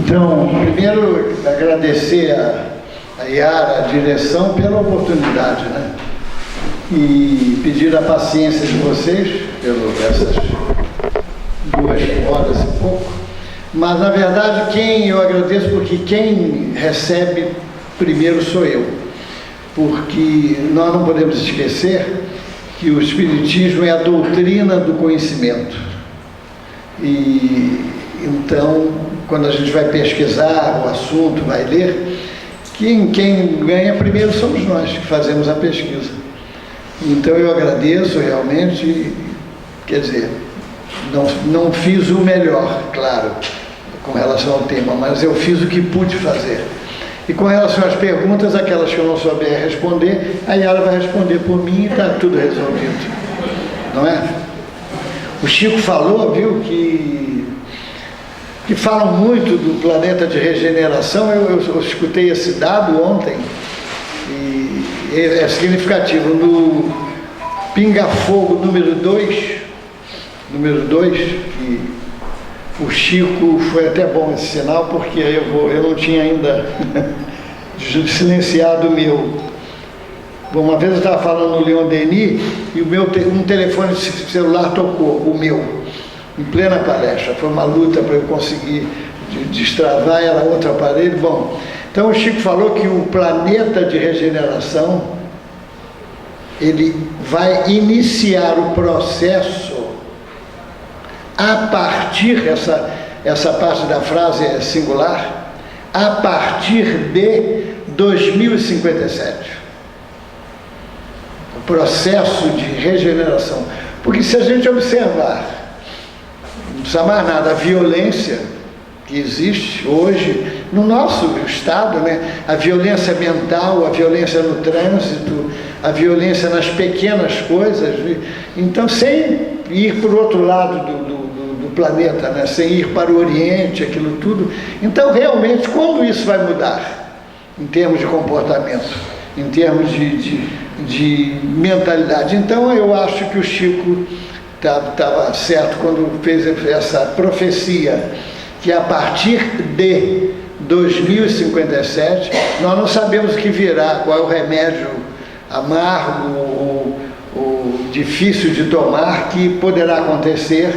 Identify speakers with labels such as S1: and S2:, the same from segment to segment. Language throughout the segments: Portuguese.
S1: Então, primeiro, agradecer a Yara, a direção, pela oportunidade, né? E pedir a paciência de vocês, essas 2 horas e pouco. Mas, na verdade, eu agradeço porque quem recebe primeiro sou eu. Porque nós não podemos esquecer que o Espiritismo é a doutrina do conhecimento. E, então, quando a gente vai pesquisar o assunto, vai ler, quem ganha primeiro somos nós que fazemos a pesquisa. Então eu agradeço realmente, quer dizer, não fiz o melhor, claro, com relação ao tema, mas eu fiz o que pude fazer. E com relação às perguntas, aquelas que eu não souber responder, a Yara vai responder por mim e está tudo resolvido, não é? O Chico falou, viu, que falam muito do planeta de regeneração. Eu escutei esse dado ontem e é significativo. No Pinga Fogo número 2, que o Chico, foi até bom esse sinal, porque eu não tinha ainda silenciado o meu. Bom, uma vez eu estava falando no Leon Denis e um telefone celular tocou, o meu, em plena palestra. Foi uma luta para eu conseguir destravar, era outro aparelho. Bom, então o Chico falou que o planeta de regeneração, ele vai iniciar o processo a partir, essa parte da frase é singular, a partir de 2057. O processo de regeneração. Porque se a gente observar, não precisa mais nada, a violência que existe hoje no nosso estado, né? A violência mental, a violência no trânsito, a violência nas pequenas coisas. Então, sem ir para o outro lado do planeta, né? Sem ir para o Oriente, aquilo tudo. Então, realmente, quando isso vai mudar, em termos de comportamento, em termos de mentalidade? Então, eu acho que o Chico estava certo quando fez essa profecia, que a partir de 2057, nós não sabemos o que virá, qual é o remédio amargo ou difícil de tomar que poderá acontecer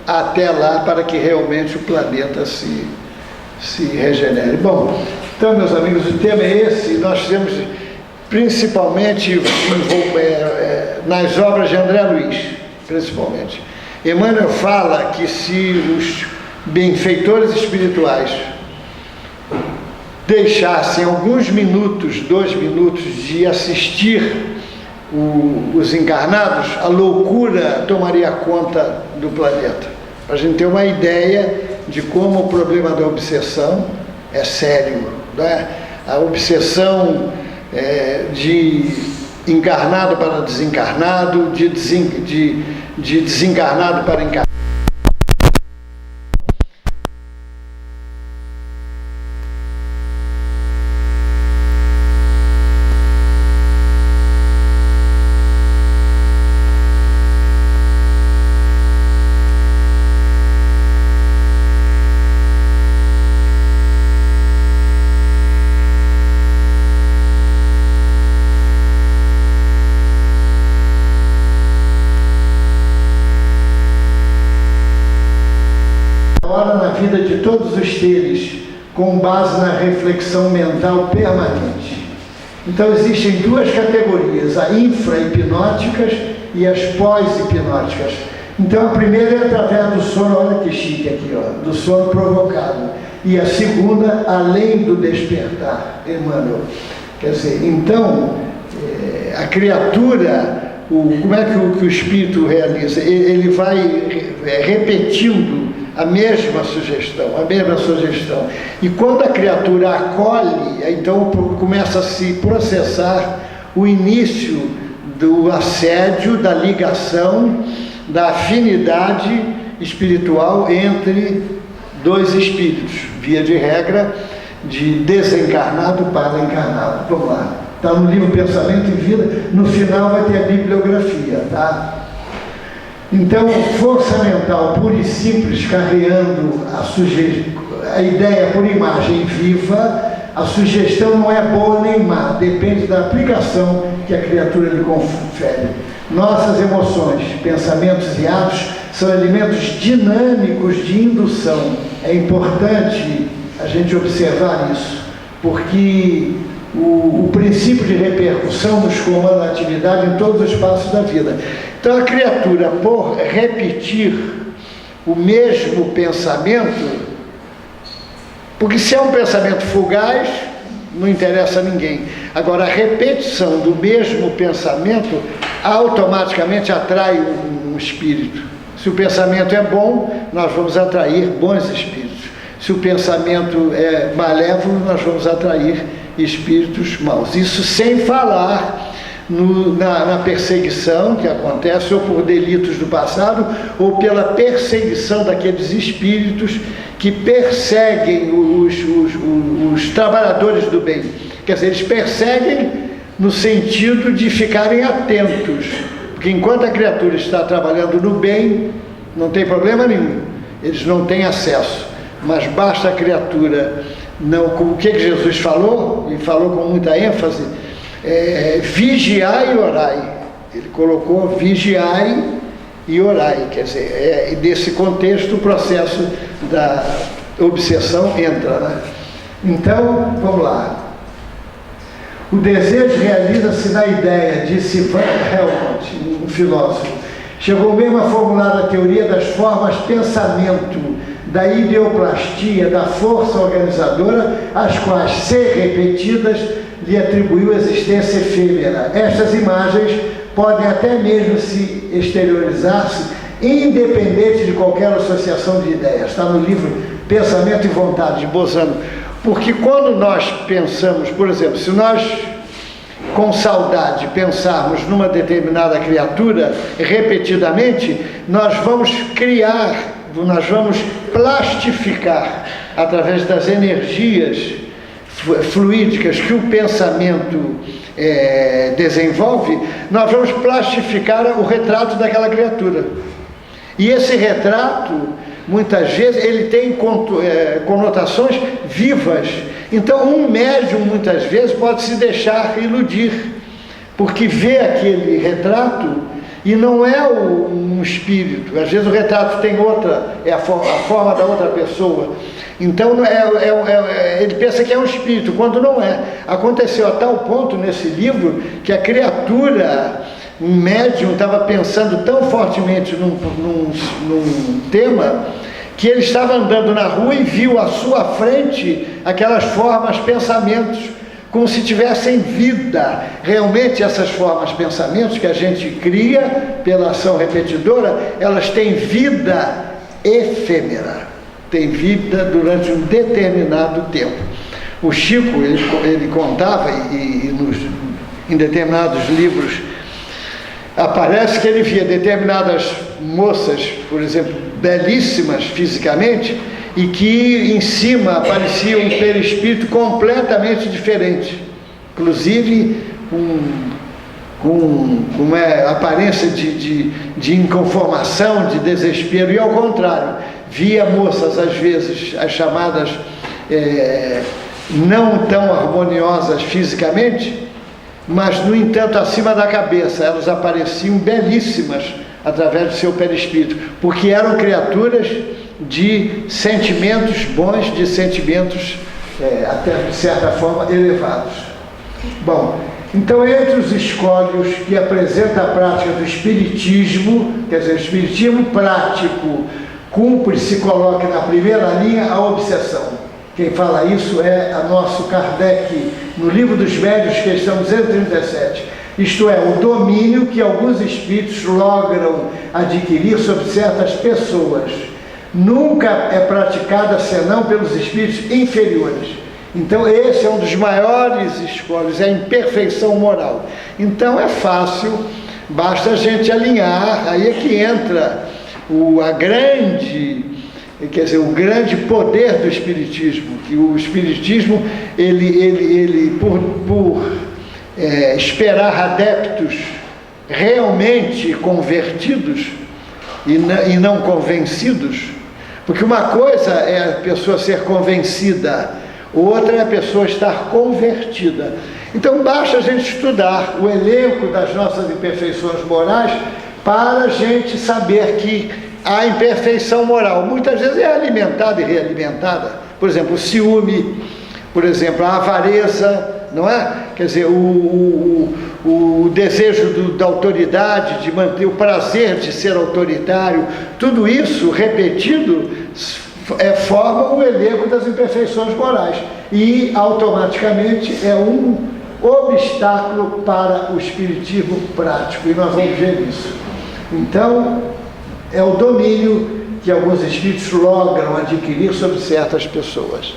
S1: até lá, para que realmente o planeta se regenere. Bom, então, meus amigos, o tema é esse. Nós temos principalmente nas obras de André Luiz, principalmente. Emmanuel fala que se os benfeitores espirituais deixassem alguns minutos, 2 minutos, de assistir os encarnados, a loucura tomaria conta do planeta. Para a gente ter uma ideia de como o problema da obsessão é sério, né? A obsessão de encarnado para desencarnado, de desencarnado para encarnado. De todos os seres, com base na reflexão mental permanente. Então existem 2 categorias, as infra-hipnóticas e as pós-hipnóticas. Então a primeira é através do sono, olha que chique aqui, ó, do sono provocado, e a segunda, além do despertar, Emmanuel. Quer dizer, então a criatura, como é que o espírito realiza? Ele vai repetindo a mesma sugestão. E quando a criatura acolhe, então começa a se processar o início do assédio, da ligação, da afinidade espiritual entre 2 espíritos, via de regra, de desencarnado para encarnado. Vamos lá. Está no livro Pensamento e Vida, no final vai ter a bibliografia, tá? Então, força mental pura e simples, carreando a ideia por imagem viva, a sugestão não é boa nem má, depende da aplicação que a criatura lhe confere. Nossas emoções, pensamentos e atos são elementos dinâmicos de indução. É importante a gente observar isso, porque o princípio de repercussão nos comanda a atividade em todos os passos da vida. Então a criatura, por repetir o mesmo pensamento, porque se é um pensamento fugaz, não interessa a ninguém. Agora, a repetição do mesmo pensamento automaticamente atrai um espírito. Se o pensamento é bom, nós vamos atrair bons espíritos. Se o pensamento é malévolo, nós vamos atrair espíritos maus. Isso sem falar na perseguição que acontece, ou por delitos do passado, ou pela perseguição daqueles espíritos que perseguem os trabalhadores do bem. Quer dizer, eles perseguem no sentido de ficarem atentos, porque enquanto a criatura está trabalhando no bem, não tem problema nenhum, eles não têm acesso, mas basta a criatura não, o que Jesus falou, e falou com muita ênfase, vigiai e orai. Ele colocou vigiai e orai, quer dizer, nesse contexto o processo da obsessão entra, né? Então, vamos lá. O desejo realiza-se na ideia, disse Van Helmont, um filósofo. Chegou mesmo a formular a teoria das formas pensamento, da ideoplastia, da força organizadora, as quais, se repetidas, lhe atribuiu existência efêmera. Estas imagens podem até mesmo se exteriorizar-se, independente de qualquer associação de ideias. Está no livro Pensamento e Vontade, de Bozano. Porque quando nós pensamos, por exemplo, se nós com saudade pensarmos numa determinada criatura repetidamente, nós vamos criar, nós vamos plastificar através das energias fluídicas que o pensamento desenvolve, nós vamos plastificar o retrato daquela criatura. E esse retrato, muitas vezes, ele tem conotações vivas. Então, um médium, muitas vezes, pode se deixar iludir, porque vê aquele retrato e não é um espírito. Às vezes o retrato tem outra, é a forma da outra pessoa. Então, ele pensa que é um espírito, quando não é. Aconteceu a tal ponto nesse livro que a criatura, um médium, estava pensando tão fortemente num tema, que ele estava andando na rua e viu à sua frente aquelas formas, pensamentos, como se tivessem vida. Realmente essas formas, pensamentos que a gente cria pela ação repetidora, elas têm vida efêmera, têm vida durante um determinado tempo. O Chico, ele contava, em determinados livros, aparece que ele via determinadas moças, por exemplo, belíssimas fisicamente, e que em cima aparecia um perispírito completamente diferente, inclusive com aparência de inconformação, de desespero, e ao contrário, via moças às vezes, as chamadas não tão harmoniosas fisicamente, mas no entanto acima da cabeça, elas apareciam belíssimas através do seu perispírito, porque eram criaturas de sentimentos bons, de sentimentos até de certa forma elevados. Bom, então entre os escolhos que apresenta a prática do espiritismo, quer dizer, o espiritismo prático, cumpre, se coloca na primeira linha a obsessão. Quem fala isso é a nosso Kardec, no Livro dos Médiuns, questão 237. Isto é, o domínio que alguns espíritos logram adquirir sobre certas pessoas. Nunca é praticada senão pelos espíritos inferiores. Então esse é um dos maiores escolhos, é a imperfeição moral. Então é fácil, basta a gente alinhar, aí é que entra o grande poder do espiritismo, que o espiritismo, ele por esperar adeptos realmente convertidos, e não convencidos, porque uma coisa é a pessoa ser convencida, outra é a pessoa estar convertida. Então basta a gente estudar o elenco das nossas imperfeições morais para a gente saber que a imperfeição moral muitas vezes é alimentada e realimentada. Por exemplo, o ciúme, por exemplo, a avareza, não é? Quer dizer, o desejo da autoridade, de manter o prazer de ser autoritário, tudo isso repetido forma o elenco das imperfeições morais e automaticamente é um obstáculo para o espiritismo prático, e nós vamos ver isso. Então, é o domínio que alguns espíritos logram adquirir sobre certas pessoas.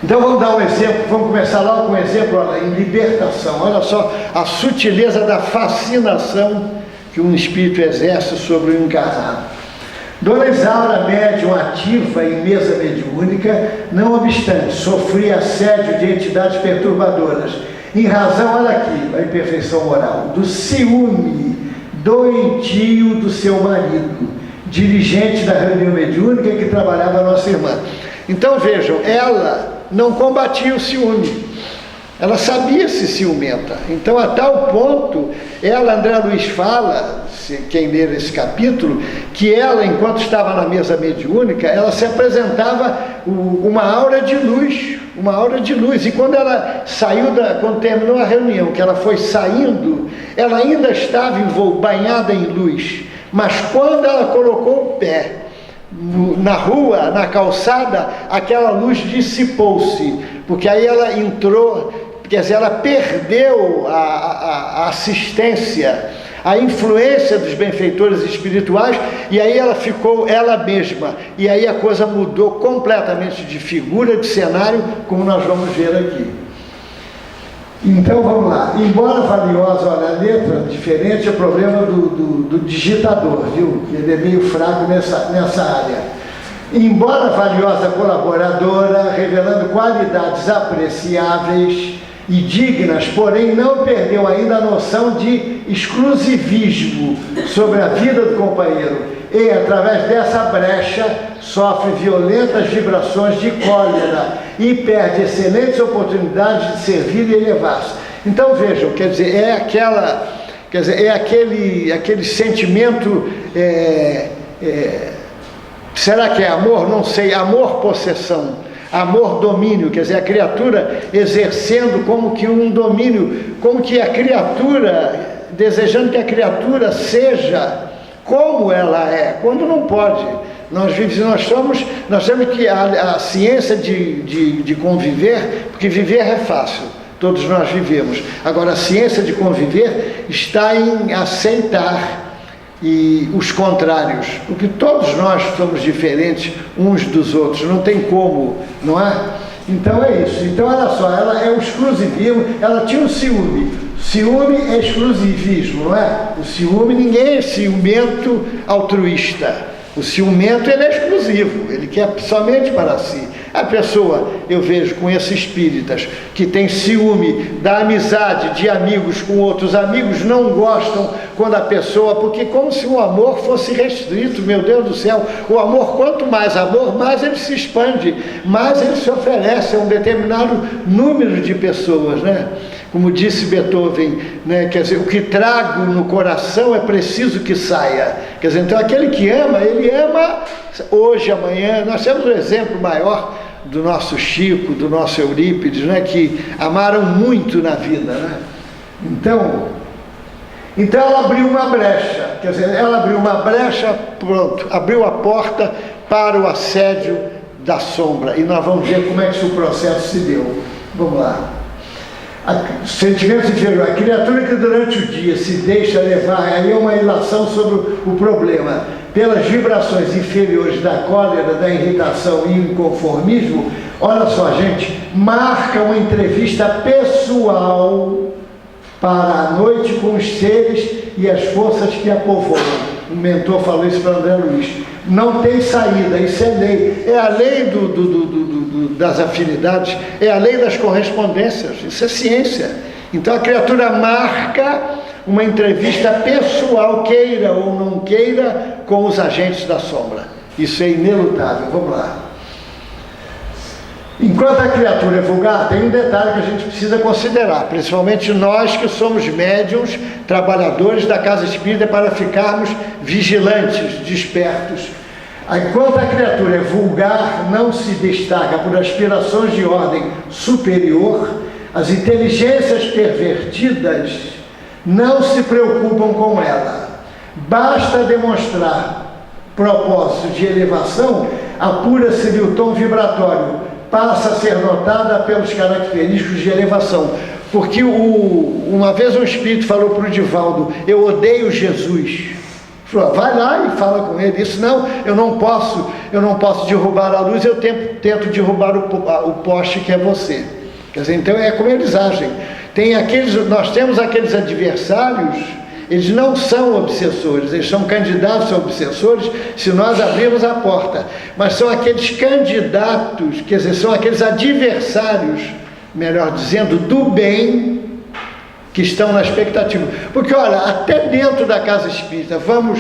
S1: Então vamos dar um exemplo, vamos começar lá com um exemplo em libertação. Olha só a sutileza da fascinação que um espírito exerce sobre o encarnado. Dona Isaura, médium ativa em mesa mediúnica, não obstante, sofria assédio de entidades perturbadoras, em razão, olha aqui, a imperfeição moral, do ciúme doentio do seu marido, dirigente da reunião mediúnica que trabalhava a nossa irmã. Então vejam, ela não combatia o ciúme, ela sabia se ciumenta. Então, a tal ponto, ela, André Luiz fala, quem ler esse capítulo, que ela, enquanto estava na mesa mediúnica, ela se apresentava uma aura de luz, e quando ela saiu, quando terminou a reunião, que ela foi saindo, ela ainda estava banhada em luz, mas quando ela colocou o pé na rua, na calçada, aquela luz dissipou-se, porque aí ela entrou, quer dizer, ela perdeu a assistência, a influência dos benfeitores espirituais, e aí ela ficou ela mesma, e aí a coisa mudou completamente de figura, de cenário, como nós vamos ver aqui. Então vamos lá, embora valiosa, olha, a letra diferente é o problema do digitador, viu? Ele é meio fraco nessa área. Embora valiosa colaboradora, revelando qualidades apreciáveis e dignas, porém não perdeu ainda a noção de exclusivismo sobre a vida do companheiro e, através dessa brecha, sofre violentas vibrações de cólera e perde excelentes oportunidades de servir e elevar-se. Então vejam, quer dizer, é aquele sentimento, será que é amor? Não sei, amor-possessão, amor-domínio, quer dizer, a criatura exercendo como que um domínio, como que a criatura, desejando que a criatura seja como ela é, quando não pode. Nós temos que a ciência de conviver, porque viver é fácil, todos nós vivemos. Agora, a ciência de conviver está em aceitar os contrários, porque todos nós somos diferentes uns dos outros, não tem como, não é? Então é isso. Então olha só, ela é o exclusivismo, ela tinha um ciúme. Ciúme é exclusivismo, não é? O ciúme, ninguém é ciumento altruísta. O ciumento, ele é exclusivo, ele quer somente para si. A pessoa, eu vejo, conheço espíritas que tem ciúme da amizade de amigos com outros amigos, não gostam quando a pessoa, porque como se o amor fosse restrito, meu Deus do céu, o amor, quanto mais amor, mais ele se expande, mais ele se oferece a um determinado número de pessoas, né? Como disse Beethoven, né? Quer dizer, o que trago no coração é preciso que saia. Quer dizer, então aquele que ama, ele ama hoje, amanhã. Nós temos um exemplo maior do nosso Chico, do nosso Eurípides, né? Que amaram muito na vida, né? Então ela abriu uma brecha, quer dizer, ela abriu uma brecha, pronto, abriu a porta para o assédio da sombra. E nós vamos ver como é que esse processo se deu. Vamos lá. Sentimentos inferiores, a criatura que durante o dia se deixa levar, aí é uma ilação sobre o problema, pelas vibrações inferiores da cólera, da irritação e inconformismo. Olha só, gente, marca uma entrevista pessoal para a noite com os seres e as forças que a povoam. O mentor falou isso para André Luiz. Não tem saída, isso é lei. É a lei das afinidades, é a lei das correspondências, isso é ciência. Então a criatura marca uma entrevista pessoal, queira ou não queira, com os agentes da sombra. Isso é inelutável. Vamos lá. Enquanto a criatura é vulgar, tem um detalhe que a gente precisa considerar, principalmente nós que somos médiuns, trabalhadores da casa espírita, para ficarmos vigilantes, despertos. Enquanto a criatura é vulgar, não se destaca por aspirações de ordem superior, as inteligências pervertidas não se preocupam com ela. Basta demonstrar propósito de elevação, apura-se-lhe o tom vibratório, passa a ser notada pelos característicos de elevação. Porque uma vez um espírito falou para o Divaldo: eu odeio Jesus. Falou: vai lá e fala com ele. Isso não, eu não posso derrubar a luz, eu tento derrubar o poste que é você. Quer dizer, então é como eles agem. Nós temos aqueles adversários, eles não são obsessores, eles são candidatos a obsessores se nós abrirmos a porta, mas são aqueles candidatos, quer dizer, são aqueles adversários, melhor dizendo, do bem, que estão na expectativa. Porque olha, até dentro da casa espírita, vamos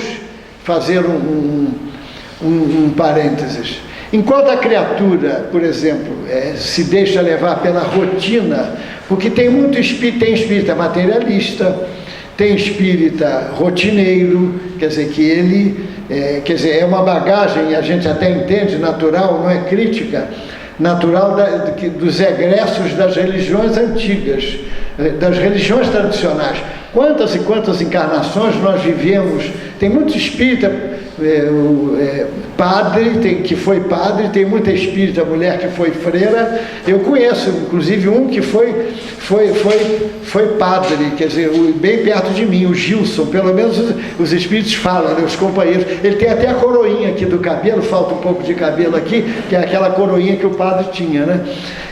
S1: fazer um parênteses. Enquanto a criatura, por exemplo, se deixa levar pela rotina, porque tem muito espírita, tem espírita materialista, tem espírita rotineiro, quer dizer, que ele, é uma bagagem, a gente até entende, natural, não é crítica, natural dos egressos das religiões antigas, das religiões tradicionais. Quantas e quantas encarnações nós vivemos, tem muito espírita, padre, que foi padre, tem muita espírita mulher que foi freira. Eu conheço, inclusive, um que foi padre, quer dizer, bem perto de mim, o Gilson, pelo menos os espíritos falam, né, os companheiros. Ele tem até a coroinha aqui do cabelo, falta um pouco de cabelo aqui, que é aquela coroinha que o padre tinha, né?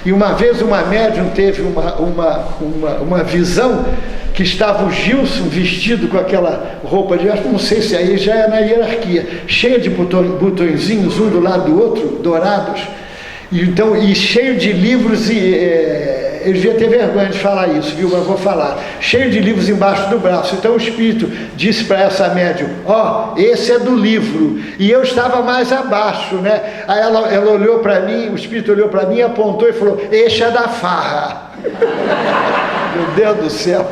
S1: E uma vez uma médium teve uma visão que estava o Gilson vestido com aquela roupa de, não sei se aí já é na hierarquia, cheia de botõezinhos, um do lado do outro, dourados, e cheio de livros, eu devia ter vergonha de falar isso, viu, mas vou falar, cheio de livros embaixo do braço. Então o espírito disse para essa médium: esse é do livro, e eu estava mais abaixo, né? Aí ela olhou para mim, o espírito olhou para mim, apontou e falou: esse é da farra. Meu Deus do céu,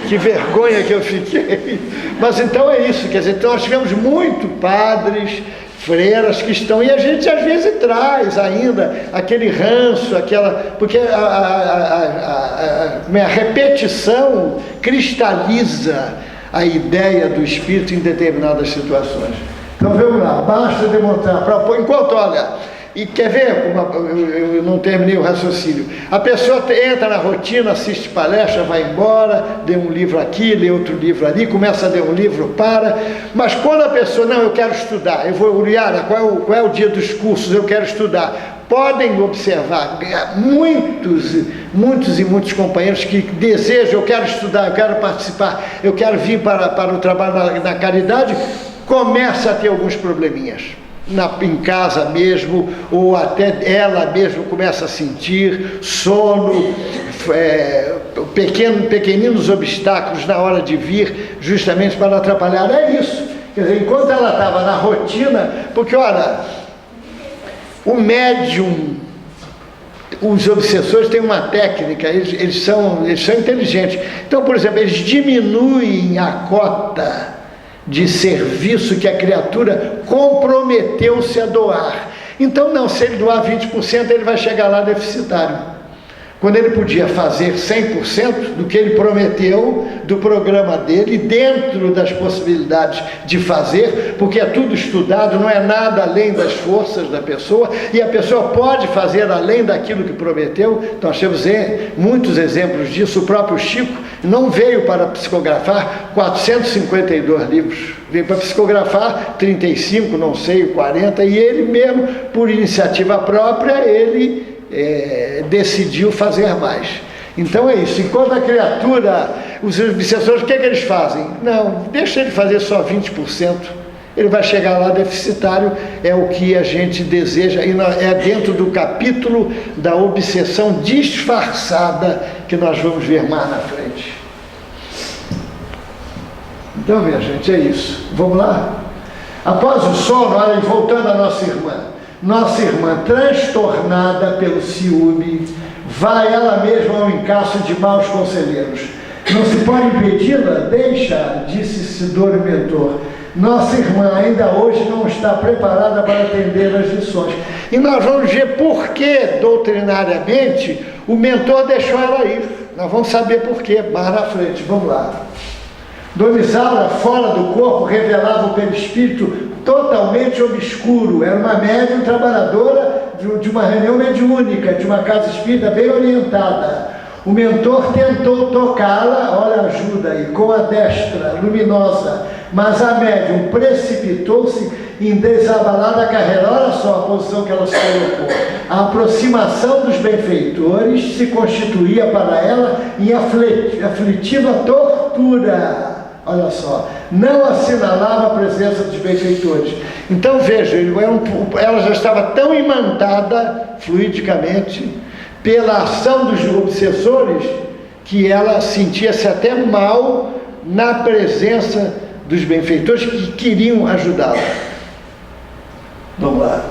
S1: que vergonha que eu fiquei. Mas então é isso, quer dizer, então nós tivemos muito padres, freiras que estão, e a gente às vezes traz ainda aquele ranço, porque a repetição cristaliza a ideia do espírito em determinadas situações. Então vamos lá, basta demonstrar, enquanto, olha, e quer ver, eu não terminei o raciocínio, a pessoa entra na rotina, assiste palestra, vai embora, lê um livro aqui, lê outro livro ali, começa a ler um livro, mas quando a pessoa, não, eu quero estudar, eu vou, Uriara, qual é o dia dos cursos, eu quero estudar. Podem observar, muitos companheiros que desejam, eu quero estudar, eu quero participar, eu quero vir para o trabalho na caridade, começa a ter alguns probleminhas. Em casa mesmo, ou até ela mesmo começa a sentir sono, pequeninos obstáculos na hora de vir, justamente para atrapalhar. É isso. Quer dizer, enquanto ela estava na rotina, porque olha, o médium, os obsessores têm uma técnica, eles são inteligentes. Então, por exemplo, eles diminuem a cota de serviço que a criatura comprometeu-se a doar. Então não, se ele doar 20%, ele vai chegar lá deficitário. Quando ele podia fazer 100% do que ele prometeu, do programa dele, dentro das possibilidades de fazer, porque é tudo estudado, não é nada além das forças da pessoa, e a pessoa pode fazer além daquilo que prometeu. Nós temos muitos exemplos disso. O próprio Chico não veio para psicografar 452 livros, veio para psicografar 35, não sei, 40, e ele mesmo, por iniciativa própria, ele decidiu fazer mais. Então é isso. Enquanto a criatura, os obsessores, o que eles fazem? Não, deixa ele fazer só 20%, ele vai chegar lá deficitário. É o que a gente deseja, e é dentro do capítulo da obsessão disfarçada que nós vamos ver mais na frente. Então, minha gente, é isso. Vamos lá? Após o sono, olha, voltando à nossa irmã transtornada pelo ciúme, vai ela mesma ao encaixo de maus conselheiros. Não se pode impedi-la? Deixa, disse Isidoro mentor. Nossa irmã ainda hoje não está preparada para atender as lições. E nós vamos ver por que, doutrinariamente, o mentor deixou ela ir. Nós vamos saber por quê, mais na frente. Vamos lá. Dona Isaura, fora do corpo, revelava o perispírito totalmente obscuro. Era uma médium trabalhadora de uma reunião mediúnica, de uma casa espírita bem orientada. O mentor tentou tocá-la, olha a ajuda aí, com a destra luminosa, mas a médium precipitou-se em desabalada carreira. Olha só a posição que ela se colocou. A aproximação dos benfeitores se constituía para ela em aflitiva tortura. Olha só, não assinalava a presença dos benfeitores. Então veja, ela já estava tão imantada fluidicamente pela ação dos obsessores que ela sentia-se até mal na presença dos benfeitores que queriam ajudá-la. Vamos lá.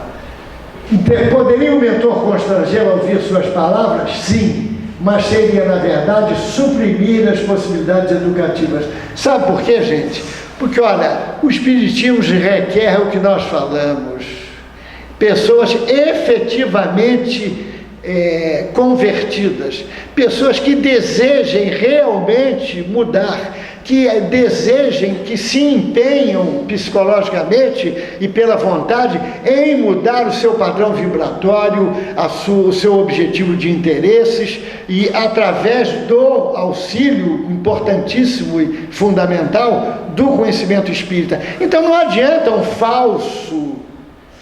S1: Poderia o mentor constrangê-la a ouvir suas palavras? Sim, mas seria, na verdade, suprimir as possibilidades educativas. Sabe por quê, gente? Porque, olha, o espiritismo requer o que nós falamos. Pessoas efetivamente convertidas, pessoas que desejem realmente mudar, que desejem, que se empenham psicologicamente e pela vontade em mudar o seu padrão vibratório, o seu objetivo de interesses, e através do auxílio importantíssimo e fundamental do conhecimento espírita. Então não adianta um falso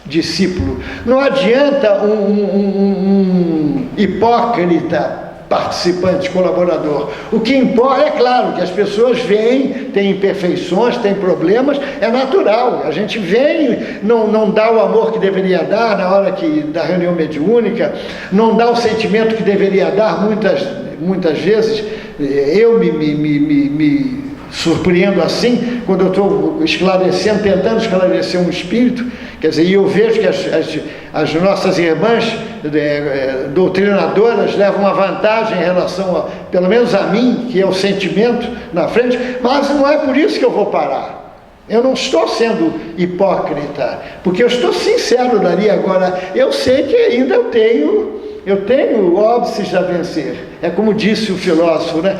S1: discípulo, não adianta um hipócrita participante, colaborador. O que importa, é claro que as pessoas vêm, têm imperfeições, têm problemas, é natural. A gente vem, não dá o amor que deveria dar na hora da reunião mediúnica, não dá o sentimento que deveria dar muitas vezes. Eu me surpreendo assim, quando eu estou esclarecendo, tentando esclarecer um espírito, quer dizer, e eu vejo que as nossas irmãs doutrinadoras levam uma vantagem em relação, pelo menos a mim, que é o sentimento na frente, mas não é por isso que eu vou parar. Eu não estou sendo hipócrita, porque eu estou sincero dali. Agora, eu sei que ainda eu tenho óbices a vencer. É como disse o filósofo, né?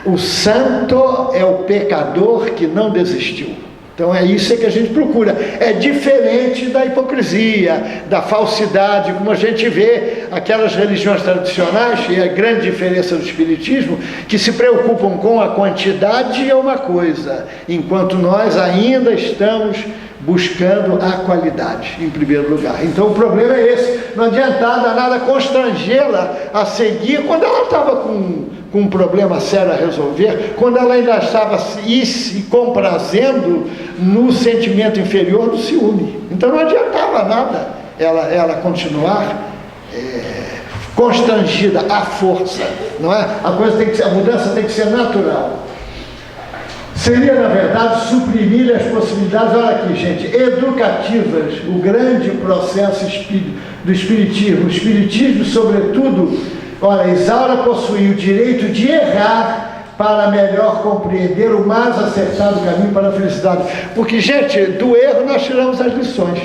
S1: O santo é o pecador que não desistiu. Então é isso que a gente procura. É diferente da hipocrisia, da falsidade, como a gente vê aquelas religiões tradicionais, e a grande diferença do espiritismo, que se preocupam com a quantidade é uma coisa, enquanto nós ainda estamos buscando a qualidade, em primeiro lugar. Então o problema é esse. Não adiantava nada constrangê-la a seguir quando ela estava com um problema sério a resolver, quando ela ainda estava se comprazendo no sentimento inferior do ciúme. Então não adiantava nada ela continuar constrangida à força, não é? A mudança tem que ser natural. Seria, na verdade, suprimir as possibilidades, olha aqui, gente, educativas, o grande processo do espiritismo. O espiritismo, sobretudo, olha, Isaura possuía o direito de errar para melhor compreender o mais acertado caminho para a felicidade. Porque, gente, do erro nós tiramos as lições,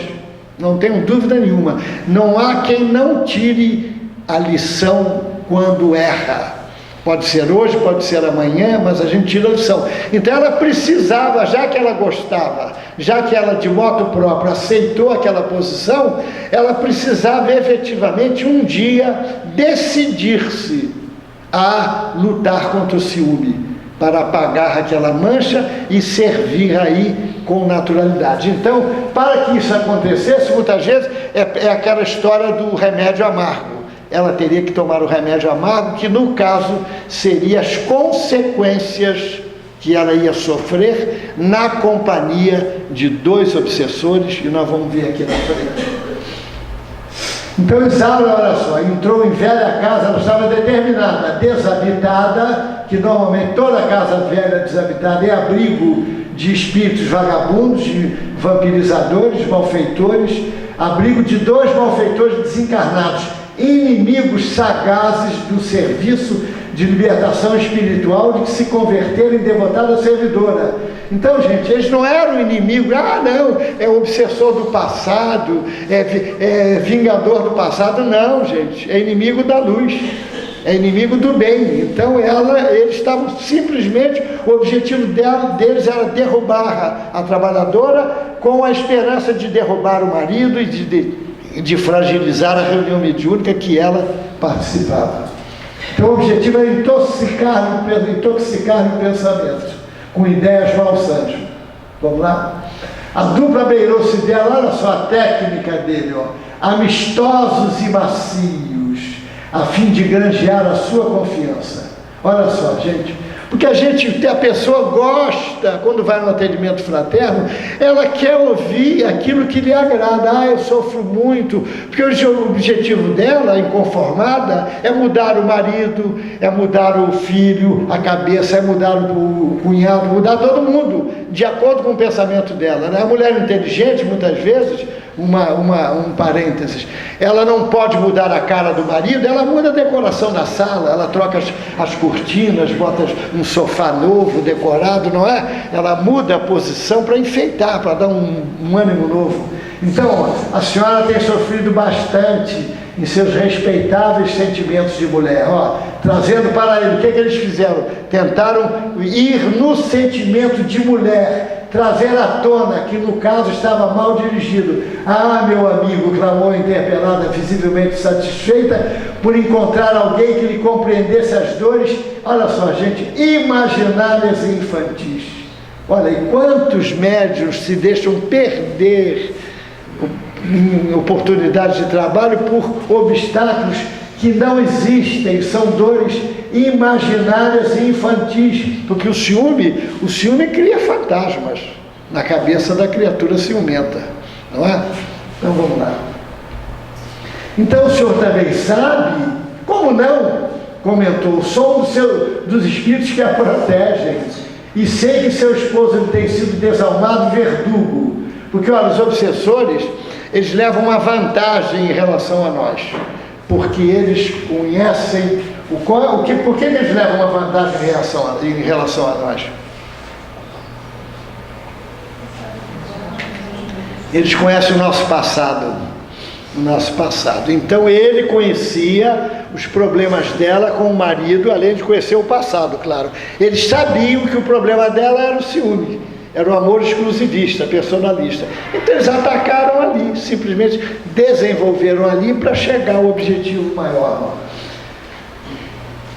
S1: não tenho dúvida nenhuma. Não há quem não tire a lição quando erra. Pode ser hoje, pode ser amanhã, mas a gente tira a lição. Então ela precisava, já que ela gostava, já que ela de moto próprio aceitou aquela posição, ela precisava efetivamente um dia decidir-se a lutar contra o ciúme, para apagar aquela mancha e servir aí com naturalidade. Então, para que isso acontecesse, muitas vezes é aquela história do remédio amargo. Ela teria que tomar o remédio amargo, que no caso seria as consequências que ela ia sofrer na companhia de dois obsessores, e nós vamos ver aqui na frente. Então Isaura, olha só, entrou em velha casa, ela estava determinada, desabitada, que normalmente toda casa velha desabitada é abrigo de espíritos vagabundos, de vampirizadores, malfeitores, abrigo de 2 malfeitores desencarnados, inimigos sagazes do serviço de libertação espiritual, de que se converteram em devotada servidora. Então, gente, eles não eram inimigos, não, é obsessor do passado, é vingador do passado, não, gente, é inimigo da luz, é inimigo do bem. Então, eles estavam simplesmente, o objetivo deles era derrubar a trabalhadora com a esperança de derrubar o marido e de fragilizar a reunião mediúnica que ela participava. Então o objetivo é intoxicar o pensamento com ideias malsantes. Vamos lá? A dupla beirou-se dela, olha só a técnica dele, ó, amistosos e macios, a fim de granjear a sua confiança. Olha só, gente, porque a pessoa gosta, quando vai no atendimento fraterno, ela quer ouvir aquilo que lhe agrada. Eu sofro muito, porque o objetivo dela, inconformada, é mudar o marido, é mudar o filho, a cabeça, é mudar o cunhado, mudar todo mundo, de acordo com o pensamento dela, né? A mulher inteligente, muitas vezes, um parênteses, ela não pode mudar a cara do marido, ela muda a decoração da sala, ela troca as cortinas, bota um sofá novo, decorado, não é? Ela muda a posição para enfeitar, para dar um ânimo novo. Então, a senhora tem sofrido bastante em seus respeitáveis sentimentos de mulher, trazendo para ele, o que eles fizeram? Tentaram ir no sentimento de mulher, trazer à tona, que no caso estava mal dirigido. Meu amigo, clamou interpelada, visivelmente satisfeita por encontrar alguém que lhe compreendesse as dores, olha só, gente, imaginárias e infantis. Olha, e quantos médiuns se deixam perder em oportunidades de trabalho por obstáculos que não existem, são dores imaginárias e infantis, porque o ciúme cria fantasmas na cabeça da criatura ciumenta, não é? Então vamos lá. Então o senhor também sabe, como não, comentou, sou dos espíritos que a protegem, e sei que seu esposo tem sido desalmado verdugo, porque olha, os obsessores, eles levam uma vantagem em relação a nós, porque eles conhecem por que eles levam uma vantagem em relação a nós? Eles conhecem o nosso passado. Então ele conhecia os problemas dela com o marido, além de conhecer o passado, claro. Eles sabiam que o problema dela era o ciúme, era o amor exclusivista, personalista. Então eles atacaram ali, simplesmente desenvolveram ali para chegar ao objetivo maior.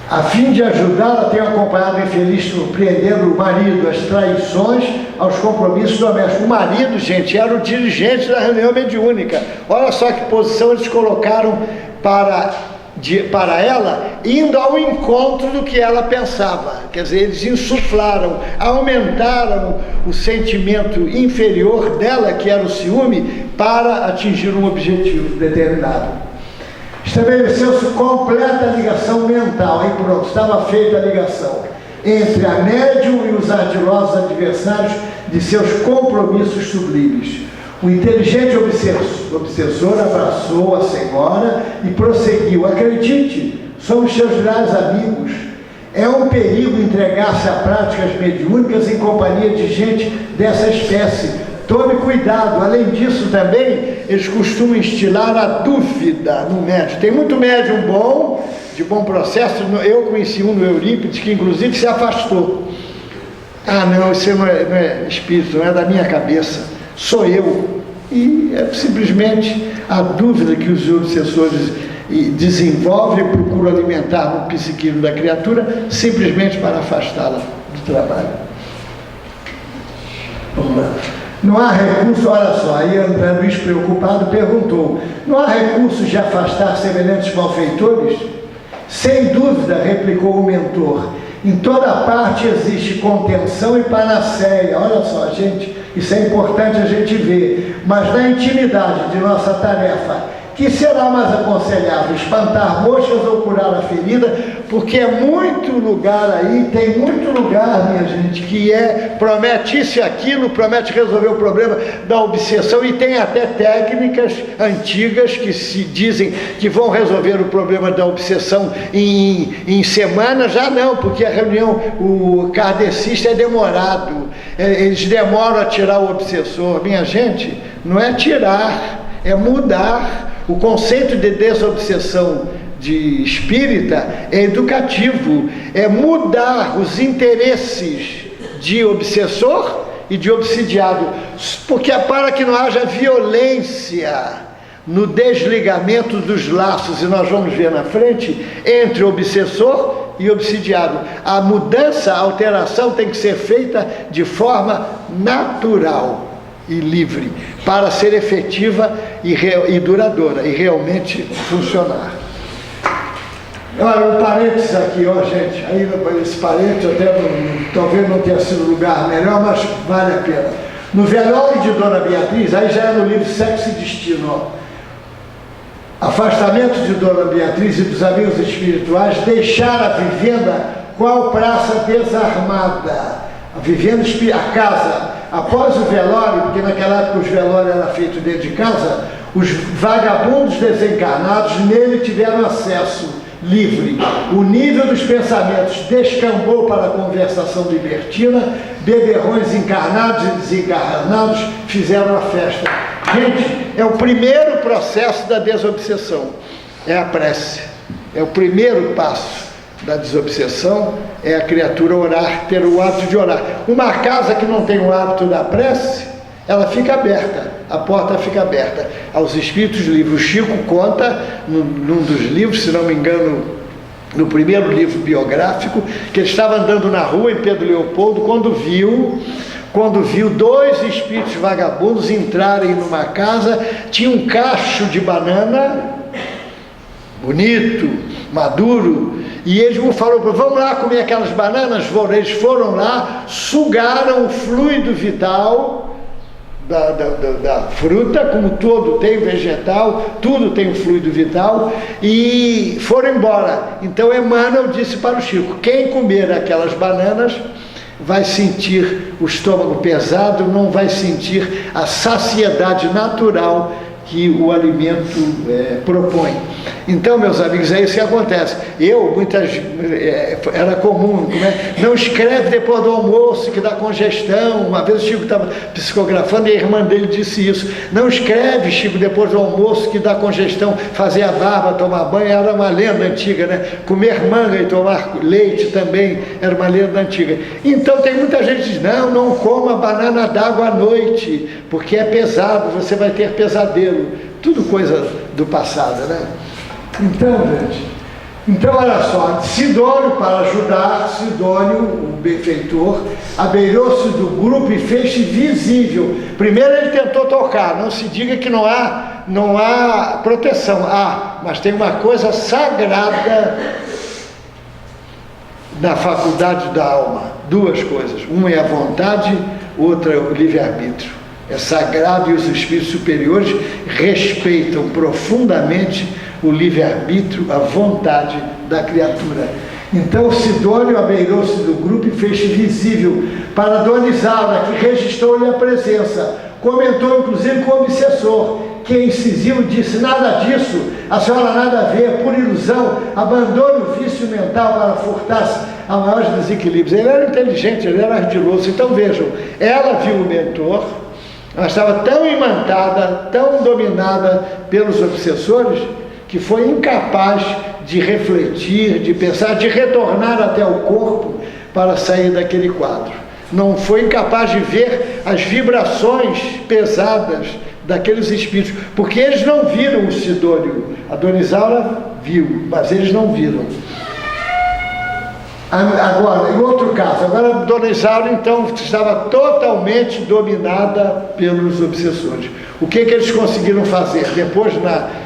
S1: A fim de ajudá-la, tenho acompanhado o infeliz surpreendendo o marido, as traições aos compromissos domésticos. O marido, gente, era o dirigente da reunião mediúnica. Olha só que posição eles colocaram para ela, indo ao encontro do que ela pensava. Quer dizer, eles insuflaram, aumentaram o sentimento inferior dela, que era o ciúme, para atingir um objetivo determinado. Estabeleceu-se completa ligação mental, aí pronto, estava feita a ligação entre a médium e os ardilosos adversários de seus compromissos sublimes. O inteligente obsessor abraçou a senhora e prosseguiu: acredite, somos seus grandes amigos. É um perigo entregar-se a práticas mediúnicas em companhia de gente dessa espécie. Tome cuidado. Além disso também, eles costumam instilar a dúvida no médium. Tem muito médium bom, de bom processo. Eu conheci um no Eurípides que inclusive se afastou. Não, isso não é espírito, não é da minha cabeça, sou eu. E é simplesmente a dúvida que os obsessores desenvolvem e procuram alimentar no psiquismo da criatura, simplesmente para afastá-la do trabalho. Vamos lá. Não há recurso, olha só, aí André Luiz, preocupado, perguntou: não há recursos de afastar semelhantes malfeitores? Sem dúvida, replicou o mentor, em toda parte existe contenção e panaceia. Olha só, gente, isso é importante a gente ver, mas na intimidade de nossa tarefa que será mais aconselhável, espantar moscas ou curar a ferida, porque é muito lugar aí, tem muito lugar, minha gente, que promete isso e aquilo, promete resolver o problema da obsessão, e tem até técnicas antigas que se dizem que vão resolver o problema da obsessão em semanas. Já não, porque a reunião, o kardecista é demorado, eles demoram a tirar o obsessor. Minha gente, não é tirar, é mudar. O conceito de desobsessão de espírita é educativo, é mudar os interesses de obsessor e de obsidiado, porque para que não haja violência no desligamento dos laços, e nós vamos ver na frente, entre obsessor e obsidiado. A mudança, a alteração tem que ser feita de forma natural e livre, para ser efetiva e duradoura, e realmente funcionar. Olha, um parênteses aqui, ó, gente, aí esse parênteses até talvez não tenha sido o lugar melhor, mas vale a pena. No velório de Dona Beatriz, aí já é no livro Sexo e Destino, ó. Afastamento de Dona Beatriz e dos amigos espirituais, deixar a vivenda, qual praça desarmada, a vivenda, a casa. Após o velório, porque naquela época os velórios eram feitos dentro de casa, os vagabundos desencarnados nele tiveram acesso livre. O nível dos pensamentos descambou para a conversação libertina, beberrões encarnados e desencarnados fizeram a festa. Gente, é o primeiro processo da desobsessão, é a prece, é o primeiro passo da desobsessão, é a criatura orar, ter o hábito de orar. Uma casa que não tem o hábito da prece, ela fica aberta, a porta fica aberta aos espíritos livres. O Chico conta, num dos livros, se não me engano, no primeiro livro biográfico, que ele estava andando na rua em Pedro Leopoldo, quando viu dois espíritos vagabundos entrarem numa casa, tinha um cacho de banana, bonito, maduro, e ele falou, vamos lá comer aquelas bananas. Eles foram lá, sugaram o fluido vital da fruta, como todo tem vegetal, tudo tem um fluido vital, e foram embora. Então Emmanuel disse para o Chico, quem comer aquelas bananas vai sentir o estômago pesado, não vai sentir a saciedade natural que o alimento propõe. Então, meus amigos, é isso que acontece. Era comum, não escreve depois do almoço, que dá congestão. Uma vez o Chico estava psicografando e a irmã dele disse isso. Não escreve, Chico, depois do almoço, que dá congestão. Fazer a barba, tomar banho, era uma lenda antiga, né? Comer manga e tomar leite também era uma lenda antiga. Então, tem muita gente que diz, não coma banana d'água à noite, porque é pesado, você vai ter pesadelo. Tudo coisa do passado, né? Então, olha só, Sidônio, para ajudar, Sidônio, o benfeitor, abeirou-se do grupo e fez-se visível. Primeiro ele tentou tocar, não se diga que não há proteção, mas tem uma coisa sagrada na faculdade da alma, duas coisas, uma é a vontade, outra é o livre-arbítrio. É sagrado, e os espíritos superiores respeitam profundamente o livre-arbítrio, a vontade da criatura. Então Sidônio abeirou-se do grupo e fez-se visível para Dona Isaura, que registrou-lhe a presença. Comentou inclusive com o obsessor, que incisivo disse, nada disso, a senhora nada a ver, por ilusão, abandone o vício mental para furtar-se a maiores desequilíbrios. Ele era inteligente, ele era ardiloso. Então vejam, ela viu o mentor, ela estava tão imantada, tão dominada pelos obsessores, que foi incapaz de refletir, de pensar, de retornar até o corpo para sair daquele quadro. Não foi incapaz de ver as vibrações pesadas daqueles espíritos, porque eles não viram o Sidônio. A Dona Isaura viu, mas eles não viram. Agora, em outro caso, agora a Dona Isaura, então, estava totalmente dominada pelos obsessores. O que eles conseguiram fazer? Depois,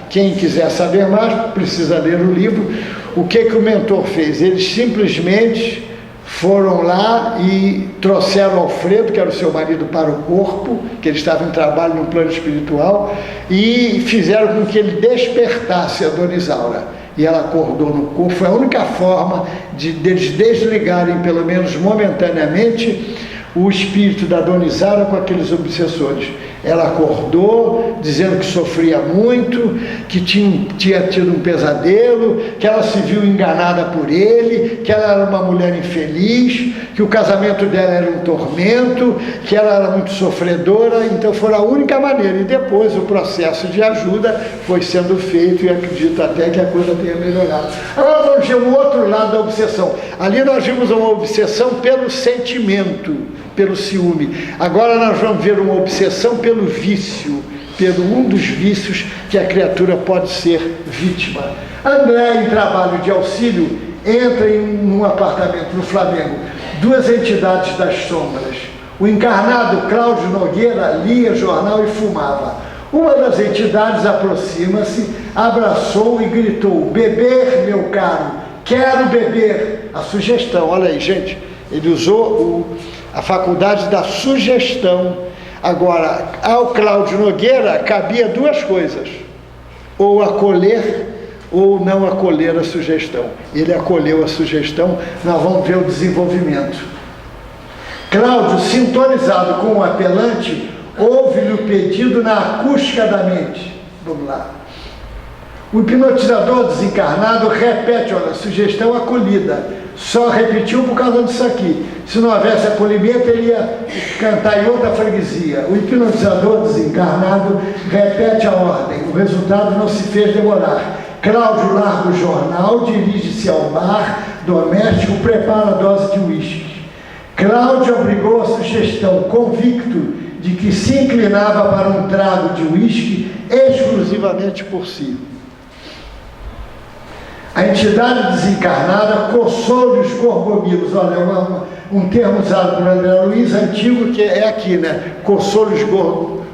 S1: quem quiser saber mais, precisa ler o livro. O que o mentor fez? Eles simplesmente foram lá e trouxeram Alfredo, que era o seu marido, para o corpo, que ele estava em trabalho no plano espiritual, e fizeram com que ele despertasse a Dona Isaura. E ela acordou no corpo. Foi a única forma deles desligarem, pelo menos momentaneamente, o espírito da Dona Isaura com aqueles obsessores. Ela acordou dizendo que sofria muito, que tinha tido um pesadelo, que ela se viu enganada por ele, que ela era uma mulher infeliz, que o casamento dela era um tormento, que ela era muito sofredora. Então foi a única maneira. E depois o processo de ajuda foi sendo feito, e acredito até que a coisa tenha melhorado. Agora vamos ver um outro lado da obsessão. Ali nós vimos uma obsessão pelo sentimento, pelo ciúme. Agora nós vamos ver uma obsessão pelo vício, pelo um dos vícios que a criatura pode ser vítima. André, em trabalho de auxílio, entra em um apartamento no Flamengo. Duas entidades das sombras. O encarnado Cláudio Nogueira lia jornal e fumava. Uma das entidades aproxima-se, abraçou e gritou: beber, meu caro, quero beber. A sugestão, olha aí, gente, ele usou a faculdade da sugestão. Agora, ao Cláudio Nogueira cabia duas coisas: ou acolher ou não acolher a sugestão. Ele acolheu a sugestão. Nós vamos ver o desenvolvimento. Cláudio, sintonizado com o apelante, ouve-lhe o pedido na acústica da mente. Vamos lá. O hipnotizador desencarnado repete: olha, sugestão acolhida. Só repetiu por causa disso aqui. Se não houvesse acolhimento, ele ia cantar em outra freguesia. O hipnotizador desencarnado repete a ordem. O resultado não se fez demorar. Cláudio larga o jornal, dirige-se ao bar doméstico, prepara a dose de uísque. Cláudio abrigou a sugestão, convicto de que se inclinava para um trago de uísque exclusivamente por si. A entidade desencarnada coçou-lhe os gorgomilos. Olha, um termo usado por André Luiz, antigo, que é aqui, né? Coçou-lhe os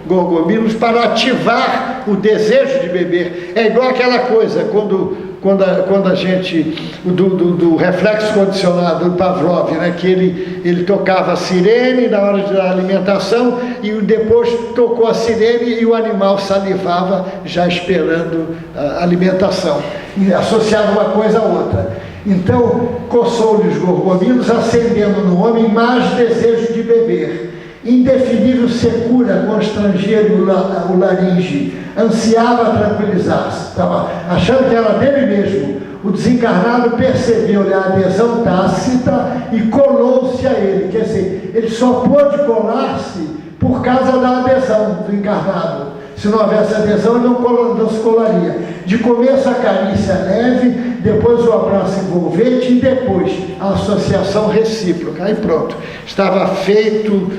S1: gorgomilos para ativar o desejo de beber. É igual aquela coisa, quando a gente, do reflexo condicionado do Pavlov, né, que ele tocava a sirene na hora da alimentação, e depois tocou a sirene e o animal salivava, já esperando a alimentação. E associava uma coisa a outra. Então, coçou-lhe os gorgomilos, acendendo no homem mais desejo de beber. Indefinível secura constrangia o laringe, ansiava tranquilizar-se, estava achando que era dele mesmo. O desencarnado percebeu-lhe a adesão tácita e colou-se a ele. Quer dizer, ele só pôde colar-se por causa da adesão do encarnado. Se não houvesse adesão, ele não se colaria. De começo a carícia leve, depois o abraço envolvente e depois a associação recíproca. Aí pronto, estava feito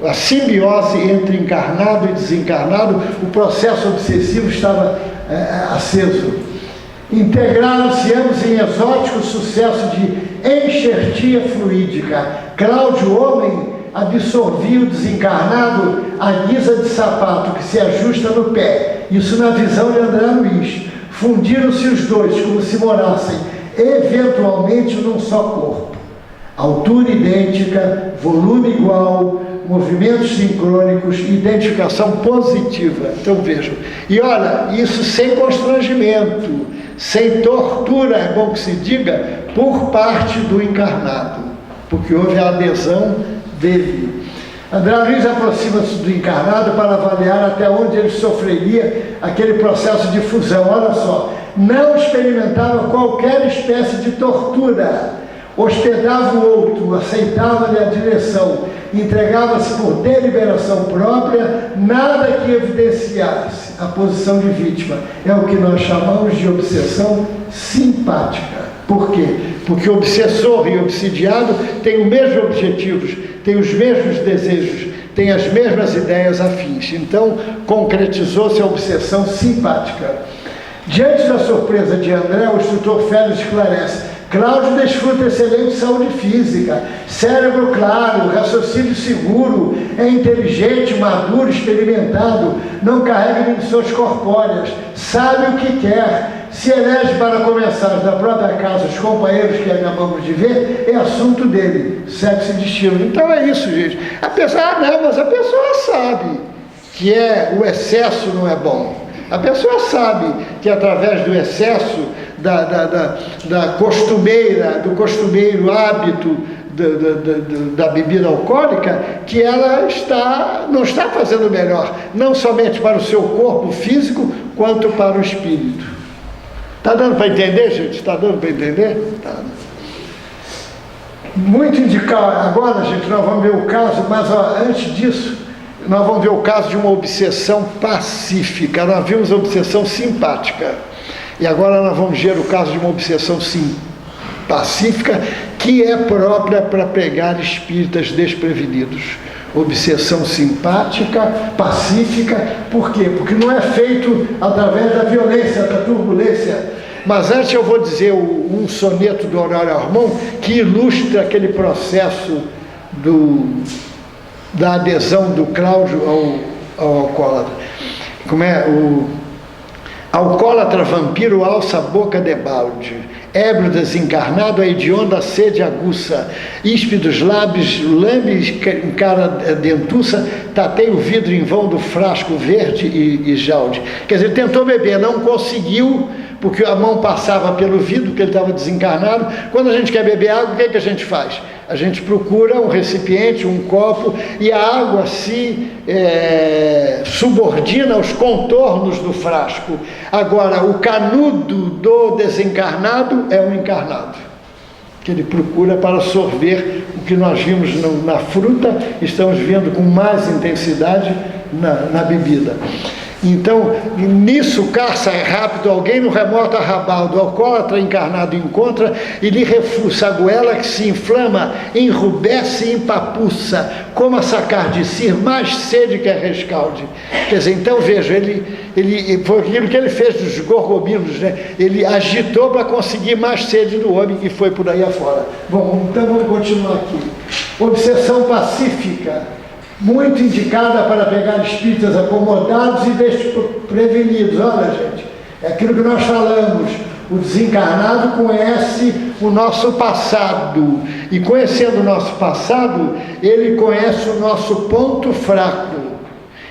S1: a simbiose entre encarnado e desencarnado, o processo obsessivo estava aceso. Integraram-se ambos em exótico sucesso de enxertia fluídica. Cláudio, homem, absorvia o desencarnado à guisa de sapato que se ajusta no pé. Isso na visão de André Luiz. Fundiram-se os dois como se morassem eventualmente num só corpo. Altura idêntica, volume igual, movimentos sincrônicos, identificação positiva. Então vejam. E olha, isso sem constrangimento, sem tortura, é bom que se diga, por parte do encarnado, porque houve a adesão dele. André Luiz aproxima-se do encarnado para avaliar até onde ele sofreria aquele processo de fusão. Olha só, não experimentava qualquer espécie de tortura, hospedava o outro, aceitava-lhe a direção, entregava-se por deliberação própria, nada que evidenciasse a posição de vítima. É o que nós chamamos de obsessão simpática. Por quê? Porque o obsessor e o obsidiado têm os mesmos objetivos, têm os mesmos desejos, têm as mesmas ideias afins. Então, concretizou-se a obsessão simpática. Diante da surpresa de André, o instrutor Félix esclarece: Cláudio desfruta excelente saúde física, cérebro claro, raciocínio seguro, é inteligente, maduro, experimentado, não carrega inibições corpóreas, sabe o que quer, Se elege para começar da própria casa os companheiros que acabamos de ver, é assunto dele, sexo e destino. Então é isso, gente. A pessoa, não, mas a pessoa sabe que o excesso não é bom. A pessoa sabe que através do excesso, da costumeira, do costumeiro hábito da bebida alcoólica, que ela não está fazendo melhor, não somente para o seu corpo físico, quanto para o espírito. Está dando para entender, gente? Está dando para entender? Tá. Muito indicado. Agora, gente, nós vamos ver o caso, mas antes disso, nós vamos ver o caso de uma obsessão pacífica. Nós vimos a obsessão simpática. E agora nós vamos ver o caso de uma obsessão pacífica, que é própria para pegar espíritas desprevenidos. Obsessão simpática, pacífica, por quê? Porque não é feito através da violência, da turbulência. Mas antes eu vou dizer um soneto do Honório Armand que ilustra aquele processo da adesão do Cláudio ao alcoólatra. Como é? O alcoólatra vampiro alça a boca debalde, ébrio desencarnado, a hedionda sede aguça, íspidos lábios, lambe encara dentuça, tateia o vidro em vão do frasco verde e jalde. Quer dizer, tentou beber, não conseguiu, porque a mão passava pelo vidro, porque ele estava desencarnado. Quando a gente quer beber água, o que a gente faz? A gente procura um recipiente, um copo, e a água se subordina aos contornos do frasco. Agora, o canudo do desencarnado é um encarnado, que ele procura para sorver o que nós vimos na fruta, estamos vendo com mais intensidade na bebida. Então, nisso caça rápido alguém no remoto arrabal do alcoólatra encarnado encontra e lhe refuça a goela que se inflama, enrubesce e empapuça, como a sacar de si mais sede que a rescalde. Quer dizer, então veja, ele foi aquilo que ele fez dos gorgominos, né? Ele agitou para conseguir mais sede do homem e foi por aí afora. Bom, então vamos continuar aqui. Obsessão pacífica, muito indicada para pegar espíritas acomodados e desprevenidos. Olha, gente, é aquilo que nós falamos. O desencarnado conhece o nosso passado, e conhecendo o nosso passado, ele conhece o nosso ponto fraco.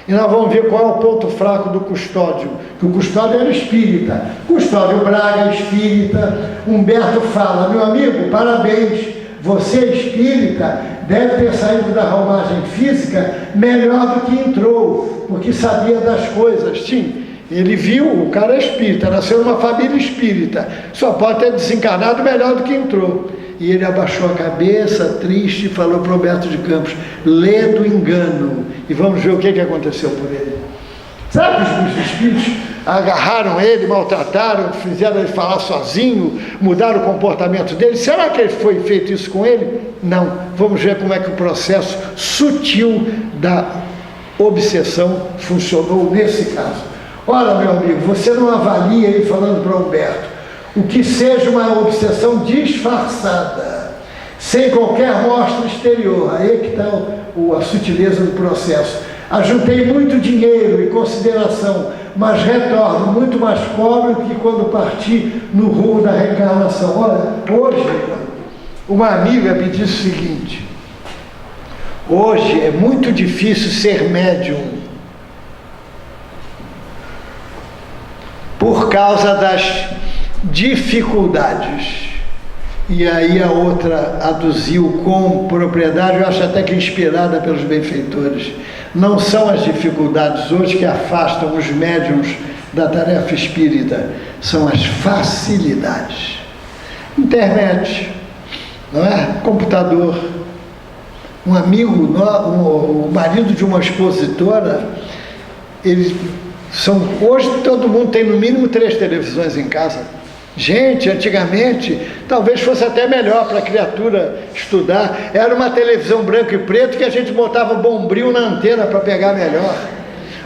S1: E nós vamos ver qual é o ponto fraco do Custódio, que o Custódio era espírita. Custódio Braga, espírita. Humberto fala: meu amigo, parabéns, você espírita deve ter saído da romagem física melhor do que entrou, porque sabia das coisas. Sim, ele viu, o cara é espírita, nasceu numa família espírita, só pode ter desencarnado melhor do que entrou. E ele abaixou a cabeça, triste, e falou para o Roberto de Campos: lê do engano. E vamos ver o que aconteceu por ele. Sabe, os espíritos agarraram ele, maltrataram, fizeram ele falar sozinho, mudaram o comportamento dele. Será que foi feito isso com ele? Não. Vamos ver como é que o processo sutil da obsessão funcionou nesse caso. Olha, meu amigo, você não avalia, ele falando para Humberto, o que seja uma obsessão disfarçada, sem qualquer mostra exterior. Aí que está a sutileza do processo. Ajuntei muito dinheiro e consideração, mas retorno muito mais pobre do que quando parti no rumo da reencarnação. Olha, hoje, uma amiga me disse o seguinte: hoje é muito difícil ser médium, por causa das dificuldades. E aí a outra aduziu com propriedade, eu acho até que inspirada pelos benfeitores. Não são as dificuldades hoje que afastam os médiuns da tarefa espírita, são as facilidades. Internet, não é? Computador. Um amigo, o marido de uma expositora, hoje todo mundo tem no mínimo 3 televisões em casa. Gente, antigamente, talvez fosse até melhor para a criatura estudar. Era uma televisão branco e preto que a gente botava bombril na antena para pegar melhor.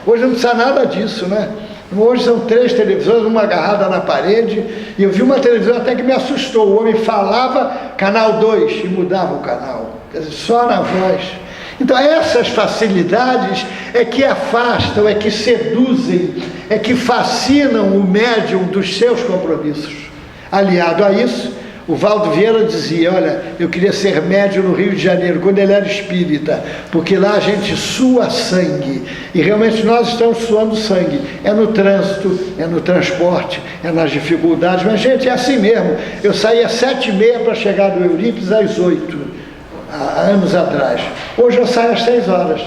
S1: Hoje não precisa nada disso, né? Hoje são 3 televisões, uma agarrada na parede. E eu vi uma televisão até que me assustou. O homem falava canal 2 e mudava o canal. Quer dizer, só na voz. Então essas facilidades é que afastam, é que seduzem, é que fascinam o médium dos seus compromissos. Aliado a isso, o Valdo Vieira dizia, olha, eu queria ser médium no Rio de Janeiro, quando ele era espírita, porque lá a gente sua sangue, e realmente nós estamos suando sangue, é no trânsito, é no transporte, é nas dificuldades, mas gente, é assim mesmo, eu saía às 7h30 para chegar do Eurípides às 8h, há anos atrás, hoje eu saio às 6h,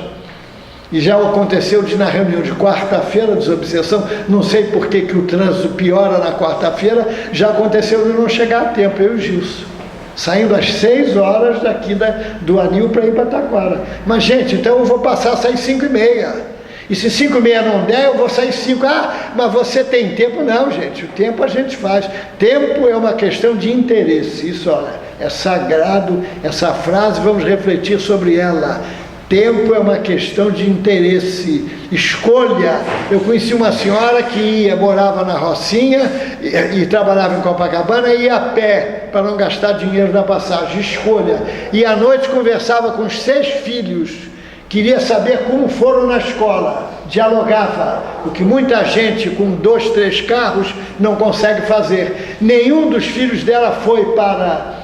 S1: e já aconteceu na reunião de quarta-feira, desobsessão, não sei por que o trânsito piora na quarta-feira, já aconteceu de não chegar a tempo, eu e o Gilson, saindo às 6h daqui do Anil para ir para Taquara. Mas gente, então eu vou passar a sair 5h30, e se 5h30 não der, eu vou sair 5h. Mas você tem tempo? Não, gente, o tempo a gente faz. Tempo é uma questão de interesse, isso, olha, é sagrado, essa frase, vamos refletir sobre ela. Tempo é uma questão de interesse, escolha. Eu conheci uma senhora que morava na Rocinha e trabalhava em Copacabana e ia a pé, para não gastar dinheiro na passagem, escolha. E à noite conversava com os 6 filhos, queria saber como foram na escola, dialogava, o que muita gente com 2, 3 carros não consegue fazer. Nenhum dos filhos dela foi para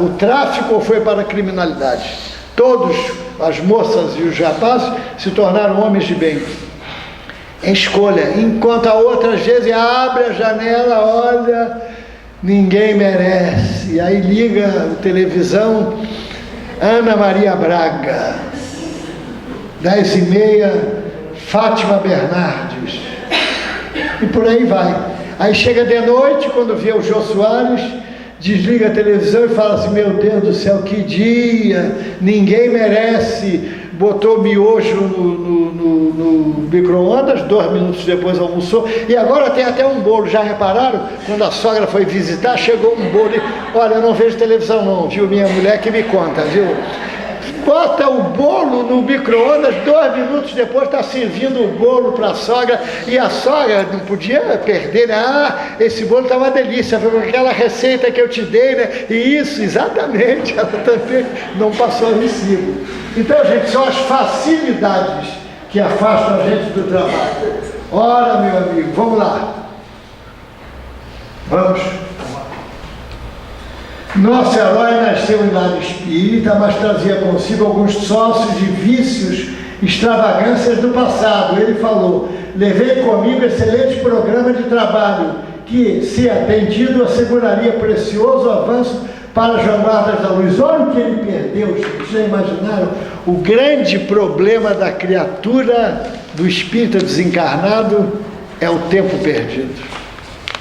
S1: o tráfico ou foi para a criminalidade. Todos, as moças e os rapazes, se tornaram homens de bem, em escolha, enquanto a outra às vezes abre a janela, olha, ninguém merece, e aí liga a televisão, Ana Maria Braga, 10h30, Fátima Bernardes, e por aí vai. Aí chega de noite, quando vê o Jô Soares, desliga a televisão e fala assim, meu Deus do céu, que dia, ninguém merece, botou miojo no micro-ondas, 2 minutos depois almoçou, e agora tem até um bolo, já repararam? Quando a sogra foi visitar, chegou um bolo, e, olha, eu não vejo televisão não, viu, minha mulher que me conta, viu? Bota o bolo no micro-ondas, 2 minutos depois está servindo o bolo para a sogra, e a sogra não podia perder, né? Esse bolo está uma delícia, foi aquela receita que eu te dei, né? E isso, exatamente, ela também não passou a recibo. Então, gente, são as facilidades que afastam a gente do trabalho. Ora, meu amigo, vamos lá. Vamos. Nosso herói nasceu em lar espírita, mas trazia consigo alguns sócios de vícios, extravagâncias do passado. Ele falou, levei comigo excelente programa de trabalho, que, se atendido, asseguraria precioso avanço para as vanguardas da luz. Olha o que ele perdeu, gente. Já imaginaram? O grande problema da criatura, do espírito desencarnado, é o tempo perdido.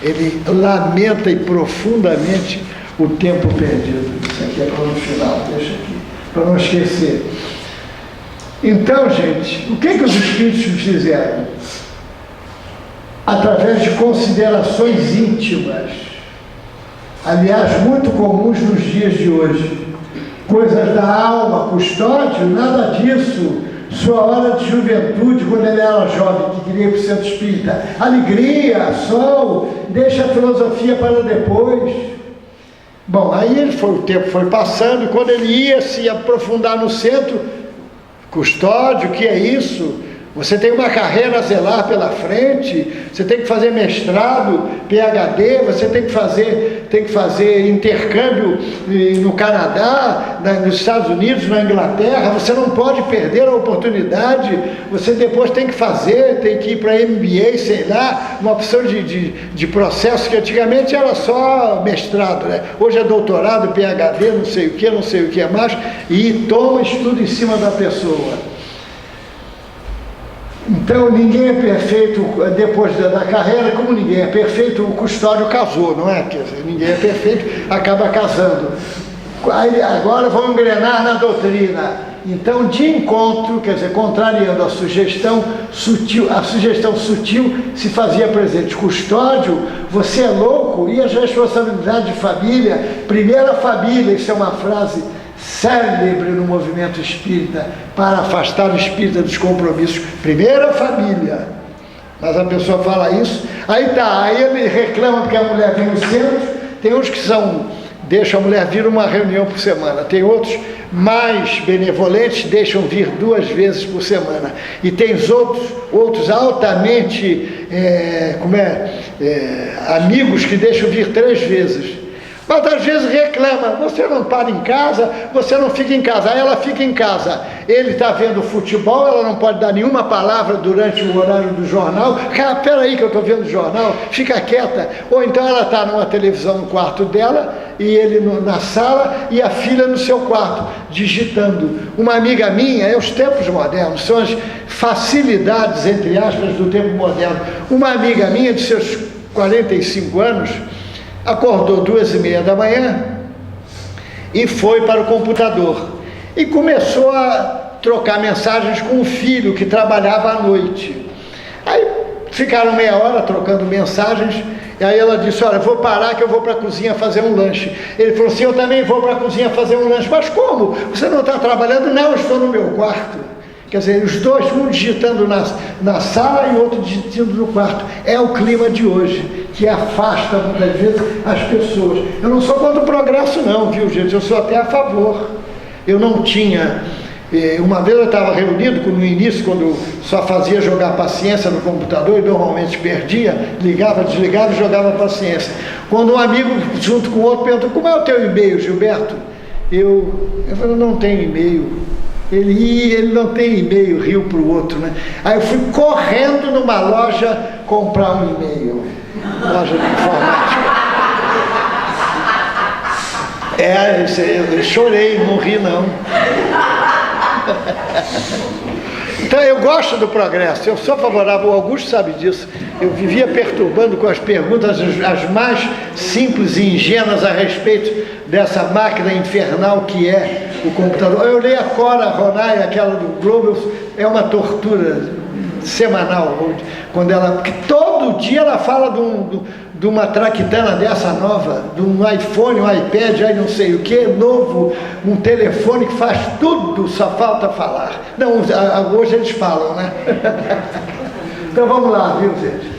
S1: Ele lamenta e profundamente o tempo perdido. Isso aqui é para no final, deixa aqui, para não esquecer. Então, gente, o que os espíritos fizeram? Através de considerações íntimas, aliás, muito comuns nos dias de hoje, coisas da alma, custódio, nada disso. Sua hora de juventude, quando ele era jovem, que queria ir para o centro espírita, alegria, sol, deixa a filosofia para depois. Bom, aí o tempo foi passando, e quando ele ia se aprofundar no centro, custódio, o que é isso? Você tem uma carreira a zelar pela frente, você tem que fazer mestrado, PhD, você tem que fazer intercâmbio no Canadá, nos Estados Unidos, na Inglaterra, você não pode perder a oportunidade, você depois tem que ir para MBA, sei lá, uma opção de processo que antigamente era só mestrado, né? Hoje é doutorado, PhD, não sei o que mais, e toma estudo em cima da pessoa. Então, ninguém é perfeito depois da carreira, como ninguém é perfeito, o custódio casou, não é? Quer dizer, ninguém é perfeito, acaba casando. Aí, agora vamos engrenar na doutrina. Então, de encontro, quer dizer, contrariando a sugestão sutil se fazia presente. Custódio, você é louco? E as responsabilidades de família? Primeira família, isso é uma frase célebre no movimento espírita, para afastar o espírita dos compromissos. Primeira família. Mas a pessoa fala isso, aí ele reclama porque a mulher vem no centro, tem uns que são deixam a mulher vir uma reunião por semana. Tem outros mais benevolentes, deixam vir 2 vezes por semana. E tem outros altamente amigos que deixam vir 3 vezes. Mas às vezes reclama, você não para em casa, você não fica em casa. Aí ela fica em casa, ele está vendo futebol, ela não pode dar nenhuma palavra durante o horário do jornal. Cara, peraí que eu estou vendo o jornal, fica quieta. Ou então ela está numa televisão no quarto dela, e ele na sala, e a filha no seu quarto, digitando. Uma amiga minha, é os tempos modernos, são as facilidades, entre aspas, do tempo moderno. Uma amiga minha, de seus 45 anos, acordou 2h30 da manhã e foi para o computador e começou a trocar mensagens com o filho que trabalhava à noite. Aí ficaram meia hora trocando mensagens, e aí ela disse: olha, vou parar que eu vou para a cozinha fazer um lanche. Ele falou assim: eu também vou para a cozinha fazer um lanche. Mas como? Você não está trabalhando? Não, eu estou no meu quarto. Quer dizer, os dois, um digitando na sala e o outro digitando no quarto. É o clima de hoje, que afasta muitas vezes as pessoas. Eu não sou contra o progresso não, viu, gente? Eu sou até a favor. Eu não tinha... Uma vez eu estava reunido, no início, quando só fazia jogar paciência no computador, e normalmente perdia, ligava, desligava e jogava paciência. Quando um amigo, junto com o outro, perguntou: como é o teu e-mail, Gilberto? Eu falei: não tenho e-mail. Ele não tem e-mail, riu para o outro, né? Aí eu fui correndo numa loja comprar um e-mail, loja de informática. Eu chorei, não ri não. Então eu gosto do progresso, eu sou favorável, o Augusto sabe disso. Eu vivia perturbando com as perguntas as mais simples e ingênuas a respeito dessa máquina infernal que é o computador. Eu li a Cora Ronay, aquela do Globo, é uma tortura semanal, quando ela, porque todo dia ela fala de uma traquitana dessa nova, de um iPhone, um iPad, aí não sei o que, novo, um telefone que faz tudo, só falta falar. Não, hoje eles falam, né? Então vamos lá, viu, gente?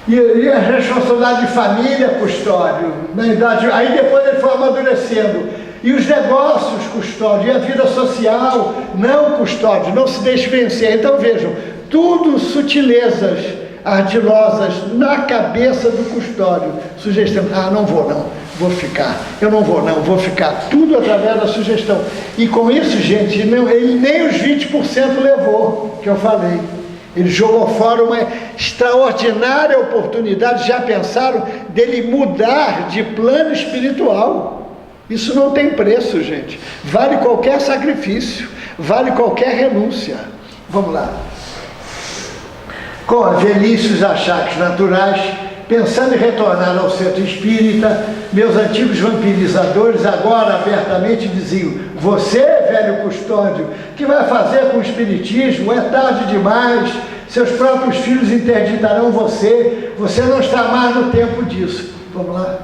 S1: E a responsabilidade de família, custódio, na idade, aí depois ele foi amadurecendo. E os negócios, custódio, e a vida social, não custódio, não se deixe vencer. Então vejam, tudo sutilezas ardilosas na cabeça do custódio. Sugestão: ah, não vou não, vou ficar. Eu não vou não, vou ficar. Tudo através da sugestão. E com isso, gente, ele nem os 20% levou, que eu falei. Ele jogou fora uma extraordinária oportunidade. Já pensaram dele mudar de plano espiritual? Isso não tem preço, gente. Vale qualquer sacrifício, vale qualquer renúncia. Vamos lá. Com a velhice e os achaques naturais, pensando em retornar ao centro espírita, meus antigos vampirizadores agora abertamente diziam: você, velho custódio, que vai fazer com o espiritismo? É tarde demais, seus próprios filhos interditarão você, você não está mais no tempo disso. Vamos lá.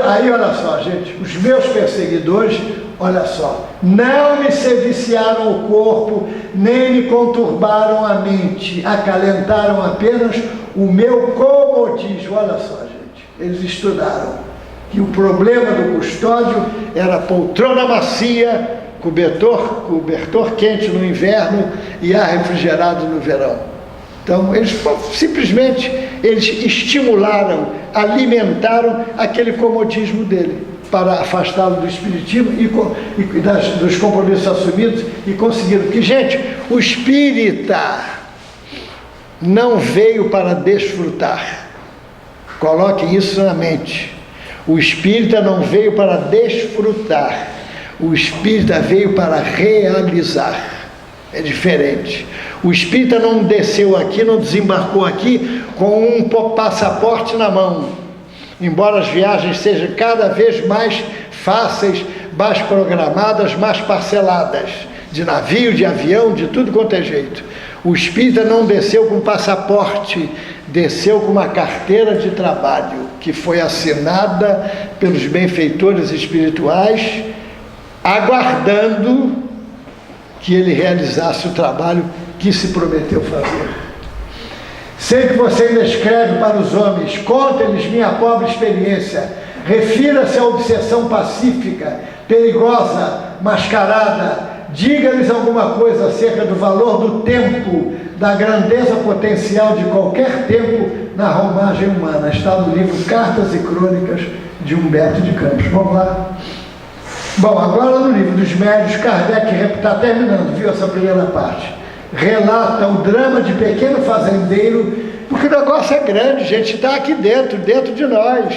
S1: Aí olha só, gente, os meus perseguidores, olha só, não me seviciaram o corpo, nem me conturbaram a mente, acalentaram apenas o meu comodismo. Olha só, gente, eles estudaram que o problema do custódio era poltrona macia, cobertor quente no inverno e ar refrigerado no verão. Então, eles simplesmente estimularam, alimentaram aquele comodismo dele para afastá-lo do espiritismo e dos compromissos assumidos, e conseguiram. Porque, gente, o espírita não veio para desfrutar. Coloquem isso na mente. O espírita não veio para desfrutar. O espírita veio para realizar. É diferente. O espírita não desceu aqui, não desembarcou aqui com um passaporte na mão. Embora as viagens sejam cada vez mais fáceis, mais programadas, mais parceladas, de navio, de avião, de tudo quanto é jeito. O espírita não desceu com passaporte, desceu com uma carteira de trabalho, que foi assinada pelos benfeitores espirituais, aguardando que ele realizasse o trabalho que se prometeu fazer. Sei que você ainda escreve para os homens: conta-lhes minha pobre experiência. refira-se à obsessão pacífica, perigosa, mascarada. Diga-lhes alguma coisa acerca do valor do tempo, da grandeza potencial de qualquer tempo na romagem humana. Está no livro Cartas e Crônicas de Humberto de Campos. Vamos lá? Bom, agora no livro dos Médios, Kardec está terminando, viu, essa primeira parte. Relata o drama de pequeno fazendeiro, porque o negócio é grande, gente, está aqui dentro de nós.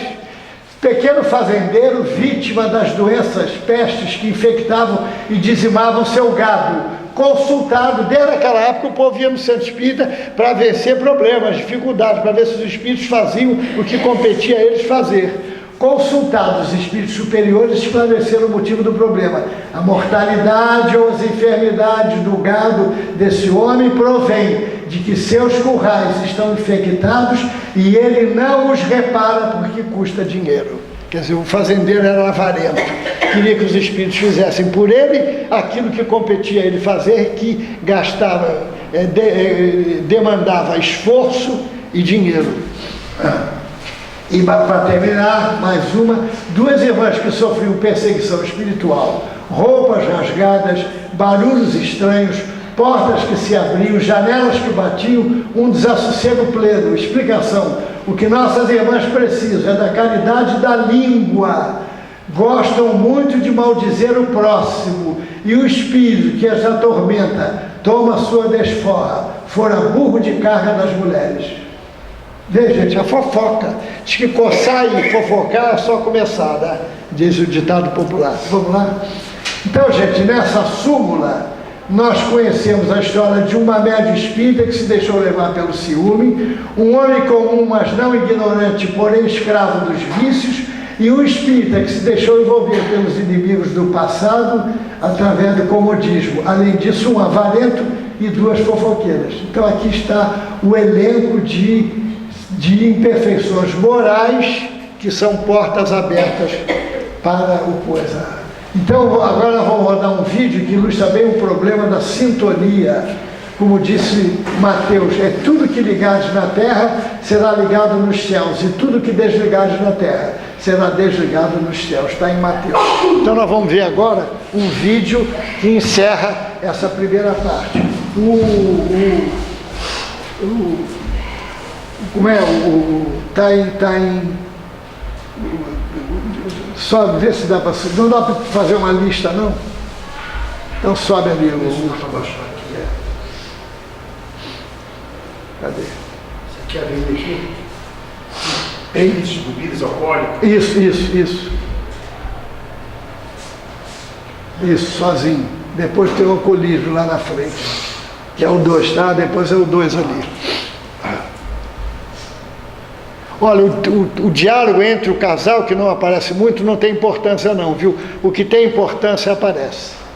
S1: Pequeno fazendeiro, vítima das doenças, pestes que infectavam e dizimavam seu gado, consultado, desde aquela época o povo ia no centro espírita para vencer problemas, dificuldades, para ver se os espíritos faziam o que competia a eles fazer. Consultados os espíritos superiores, esclareceram o motivo do problema. A mortalidade ou as enfermidades do gado desse homem provém de que seus currais estão infectados e ele não os repara porque custa dinheiro. Quer dizer, o fazendeiro era avarento, queria que os espíritos fizessem por ele aquilo que competia a ele fazer, que gastava, demandava esforço e dinheiro. E para terminar, mais uma, duas irmãs que sofriam perseguição espiritual, roupas rasgadas, barulhos estranhos, portas que se abriam, janelas que batiam, um desassossego pleno. Explicação: o que nossas irmãs precisam é da caridade da língua. Gostam muito de maldizer o próximo, e o espírito que as atormenta toma sua desforra, fora burro de carga das mulheres. Vê, gente, a fofoca. Diz que coçar e fofocar é só começar, né? Diz o ditado popular. Vamos lá? Então, gente, nessa súmula, nós conhecemos a história de uma média espírita que se deixou levar pelo ciúme, um homem comum, mas não ignorante, porém escravo dos vícios, e um espírita que se deixou envolver pelos inimigos do passado através do comodismo. Além disso, um avarento e duas fofoqueiras. Então, aqui está o elenco de imperfeições morais que são portas abertas para o coisa. Então, agora vamos rodar um vídeo que ilustra bem o problema da sintonia. Como disse Mateus, é tudo que ligares na terra será ligado nos céus, e tudo que desligares na terra será desligado nos céus. Está em Mateus. Então nós vamos ver agora um vídeo que encerra essa primeira parte. Como é? Está em só ver se dá para... Não dá para fazer uma lista, não? Então sobe ali Cadê?
S2: Você quer ver aqui? Índice de bebidas alcoólicas?
S1: Isso, sozinho. Depois tem o alcoolismo lá na frente, que é o 2, tá? Depois é o 2 ali. Olha, o diálogo entre o casal, que não aparece muito, não tem importância não, viu? O que tem importância aparece.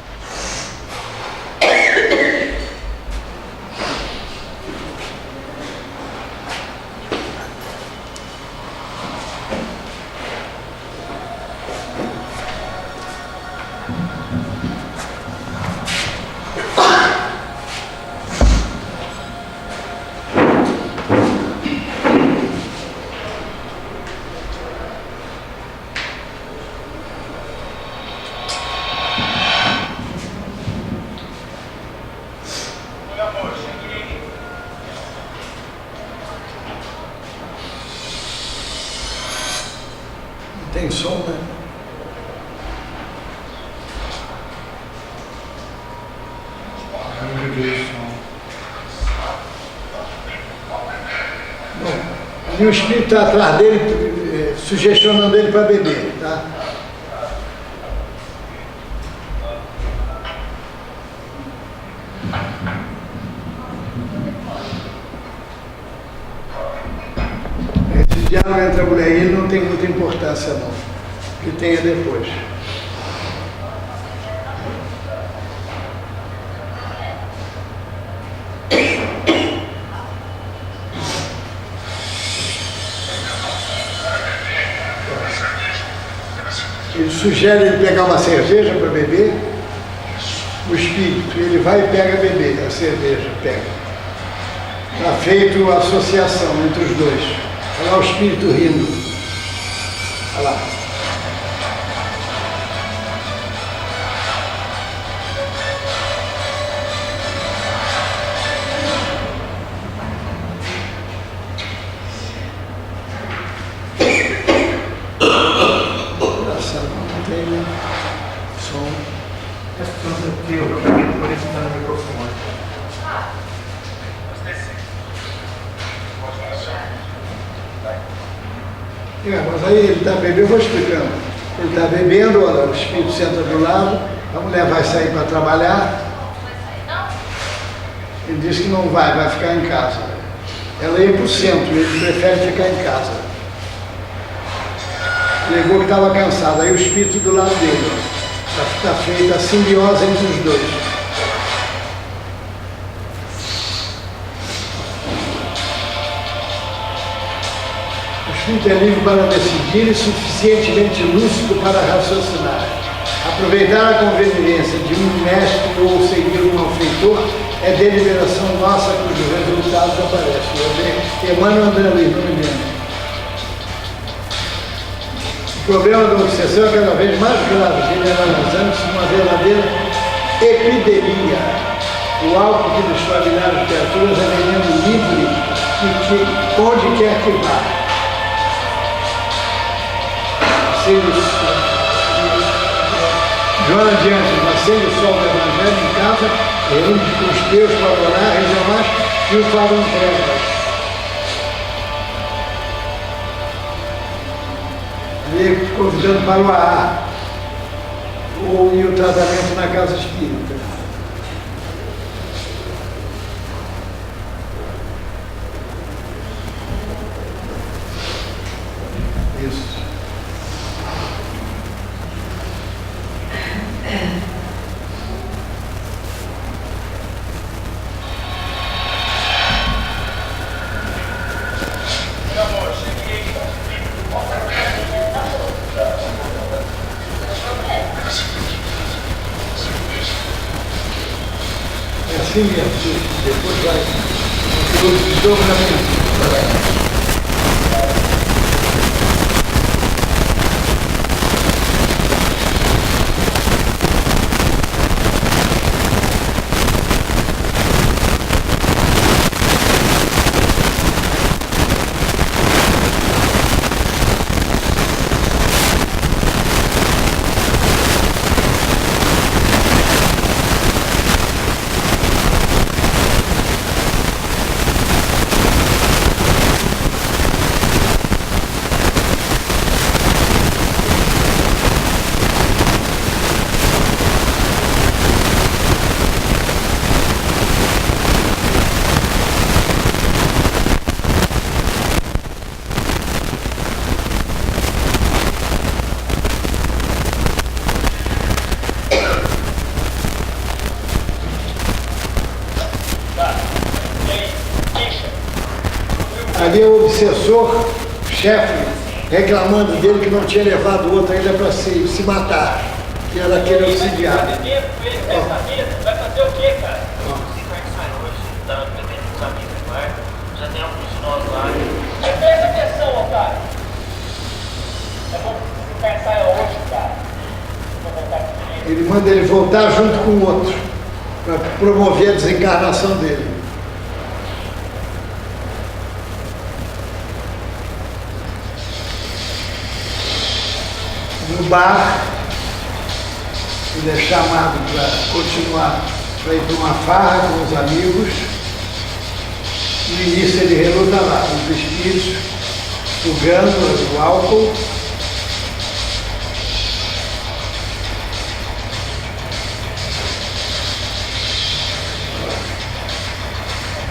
S1: Tem som, né? Bom, e o espírito está atrás dele, sugestionando ele para beber, tá? Esse diálogo entre a mulher e ele não tem muita importância, não. O que tem é depois. Ele sugere ele pegar uma cerveja para beber, o espírito, ele vai e pega a beber, a cerveja, pega. Está feito a associação entre os dois. Olha lá o espírito rindo. Olha lá. Mas aí ele está bebendo, eu vou explicando. Ele está bebendo, olha, o espírito senta do lado, a mulher vai sair para trabalhar. Ele diz que não vai ficar em casa. Ela ia para o centro, ele prefere ficar em casa. Ligou que estava cansado, aí o espírito do lado dele. Está feita a simbiose entre os dois. O espírito é livre para decidir e suficientemente lúcido para raciocinar. Aproveitar a conveniência de um mestre ou seguir um malfeitor é deliberação nossa cujos resultados aparecem. Emmanuel André Luiz, não me engano. O problema da obsessão é cada vez mais grave, generalizando-se uma verdadeira epidemia. O álcool que destrói milhares de criaturas é veneno livre e onde quer que vá. Joana adiante, nascendo o sol do Evangelho em casa, reúne com os teus para orar, reza mais e o falam trevas. Ali convidando para o AA e o tratamento na casa espírita. Isso. Assim mesmo, depois vai o desdobramento. Ali é o obsessor, chefe, reclamando dele que não tinha levado o outro ainda para se matar, que era aquele auxiliar.
S3: Vai fazer o quê, cara? Você vai sair hoje, tá bebendo com os amigos no bar, já tem alguns de nós lá. Mas presta atenção, otário. É bom que o cara saia hoje, cara.
S1: Ele manda ele voltar junto com o outro, para promover a desencarnação dele. No bar, ele é chamado para continuar, para ir para uma farra com os amigos. No início ele reluta lá, os espíritos, sugando o álcool.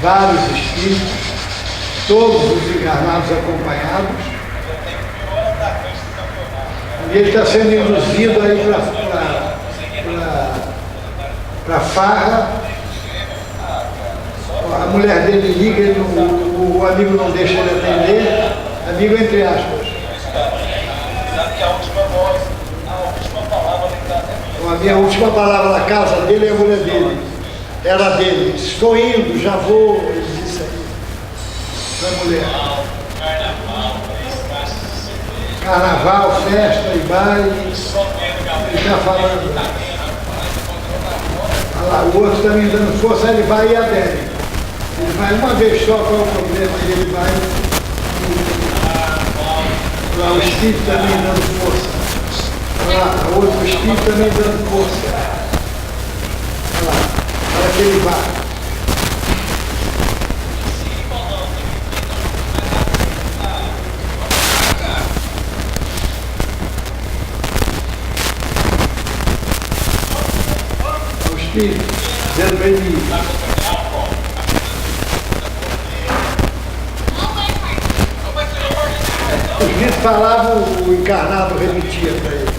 S1: Vários espíritos, todos os encarnados acompanhados. E ele está sendo induzido aí para a farra. A mulher dele liga, o amigo não deixa ele atender. Amigo entre aspas. A minha última palavra na casa dele é a mulher dele. Era dele. Estou indo, já vou. Ele disse aí. Para a mulher. Carnaval, festa e baile, ele está falando. Olha lá, o outro também dando força, ele vai e adere. Ele vai uma vez só, qual é o problema? E ele vai. Olha lá, o espírito também dando força. Olha lá, o outro espírito também dando força. Olha lá, para que ele vá. espírito, dizendo para ele ir. O espírito falava, o encarnado repetia para ele.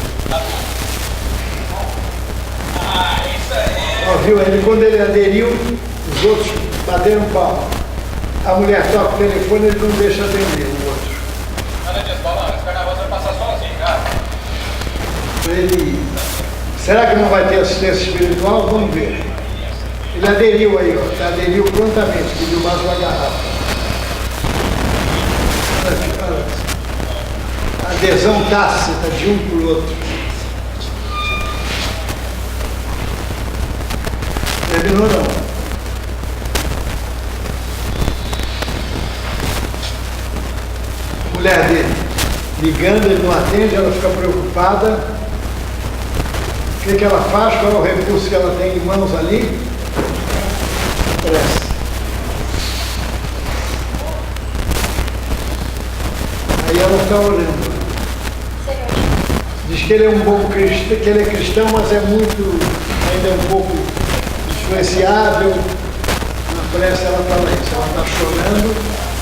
S1: Ó, viu? Quando ele aderiu, os outros bateram palma. A mulher toca o telefone, ele não deixa atender o outro.
S3: Nada disso, Paulão, esse carnaval você vai passar sozinho, cara.
S1: Ele, será que não vai ter assistência espiritual? Vamos ver. Ele aderiu aí, ó, aderiu prontamente, pediu mais uma garrafa. Adesão tácita de um para o outro. Terminou não. Mulher dele ligando, ele não atende, ela fica preocupada. O que ela faz? Qual é o recurso que ela tem em mãos ali? Prece. Aí ela está orando. Diz que ele é um bom cristão, que ele é cristão, mas é muito, ainda é um pouco influenciável. Na prece ela fala isso, ela está chorando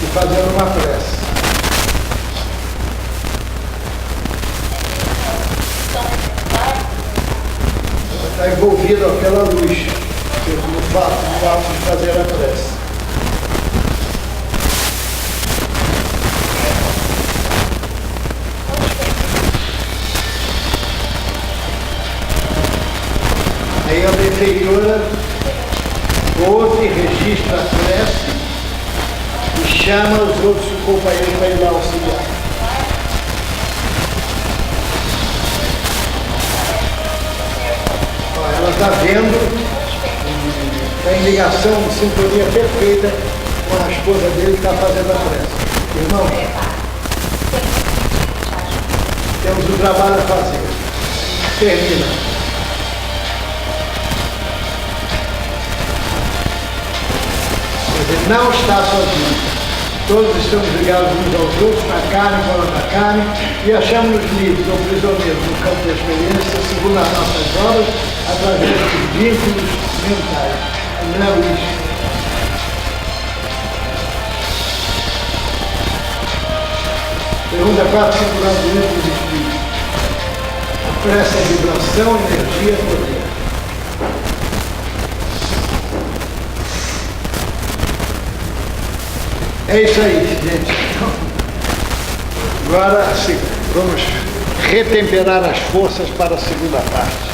S1: e fazendo uma prece. Está envolvida pela luz, no fato de fazer a prece. Aí a benfeitora ouve, registra a prece e chama os outros companheiros para ir lá auxiliar. Ela está vendo, está em ligação, em sintonia perfeita com a esposa dele que está fazendo a prece. Irmão, temos um trabalho a fazer. Termina. Ele não está sozinho. Todos estamos ligados uns aos outros, na carne, fora da carne, e achamos-nos livres ou prisioneiros no campo da experiência, segundo as nossas obras, através dos vínculos mentais. André Luiz. Pergunta 4, 5 graus do livro dos Espíritos. A prece é vibração, energia, poder. É isso aí, gente. Então, agora vamos retemperar as forças para a segunda parte.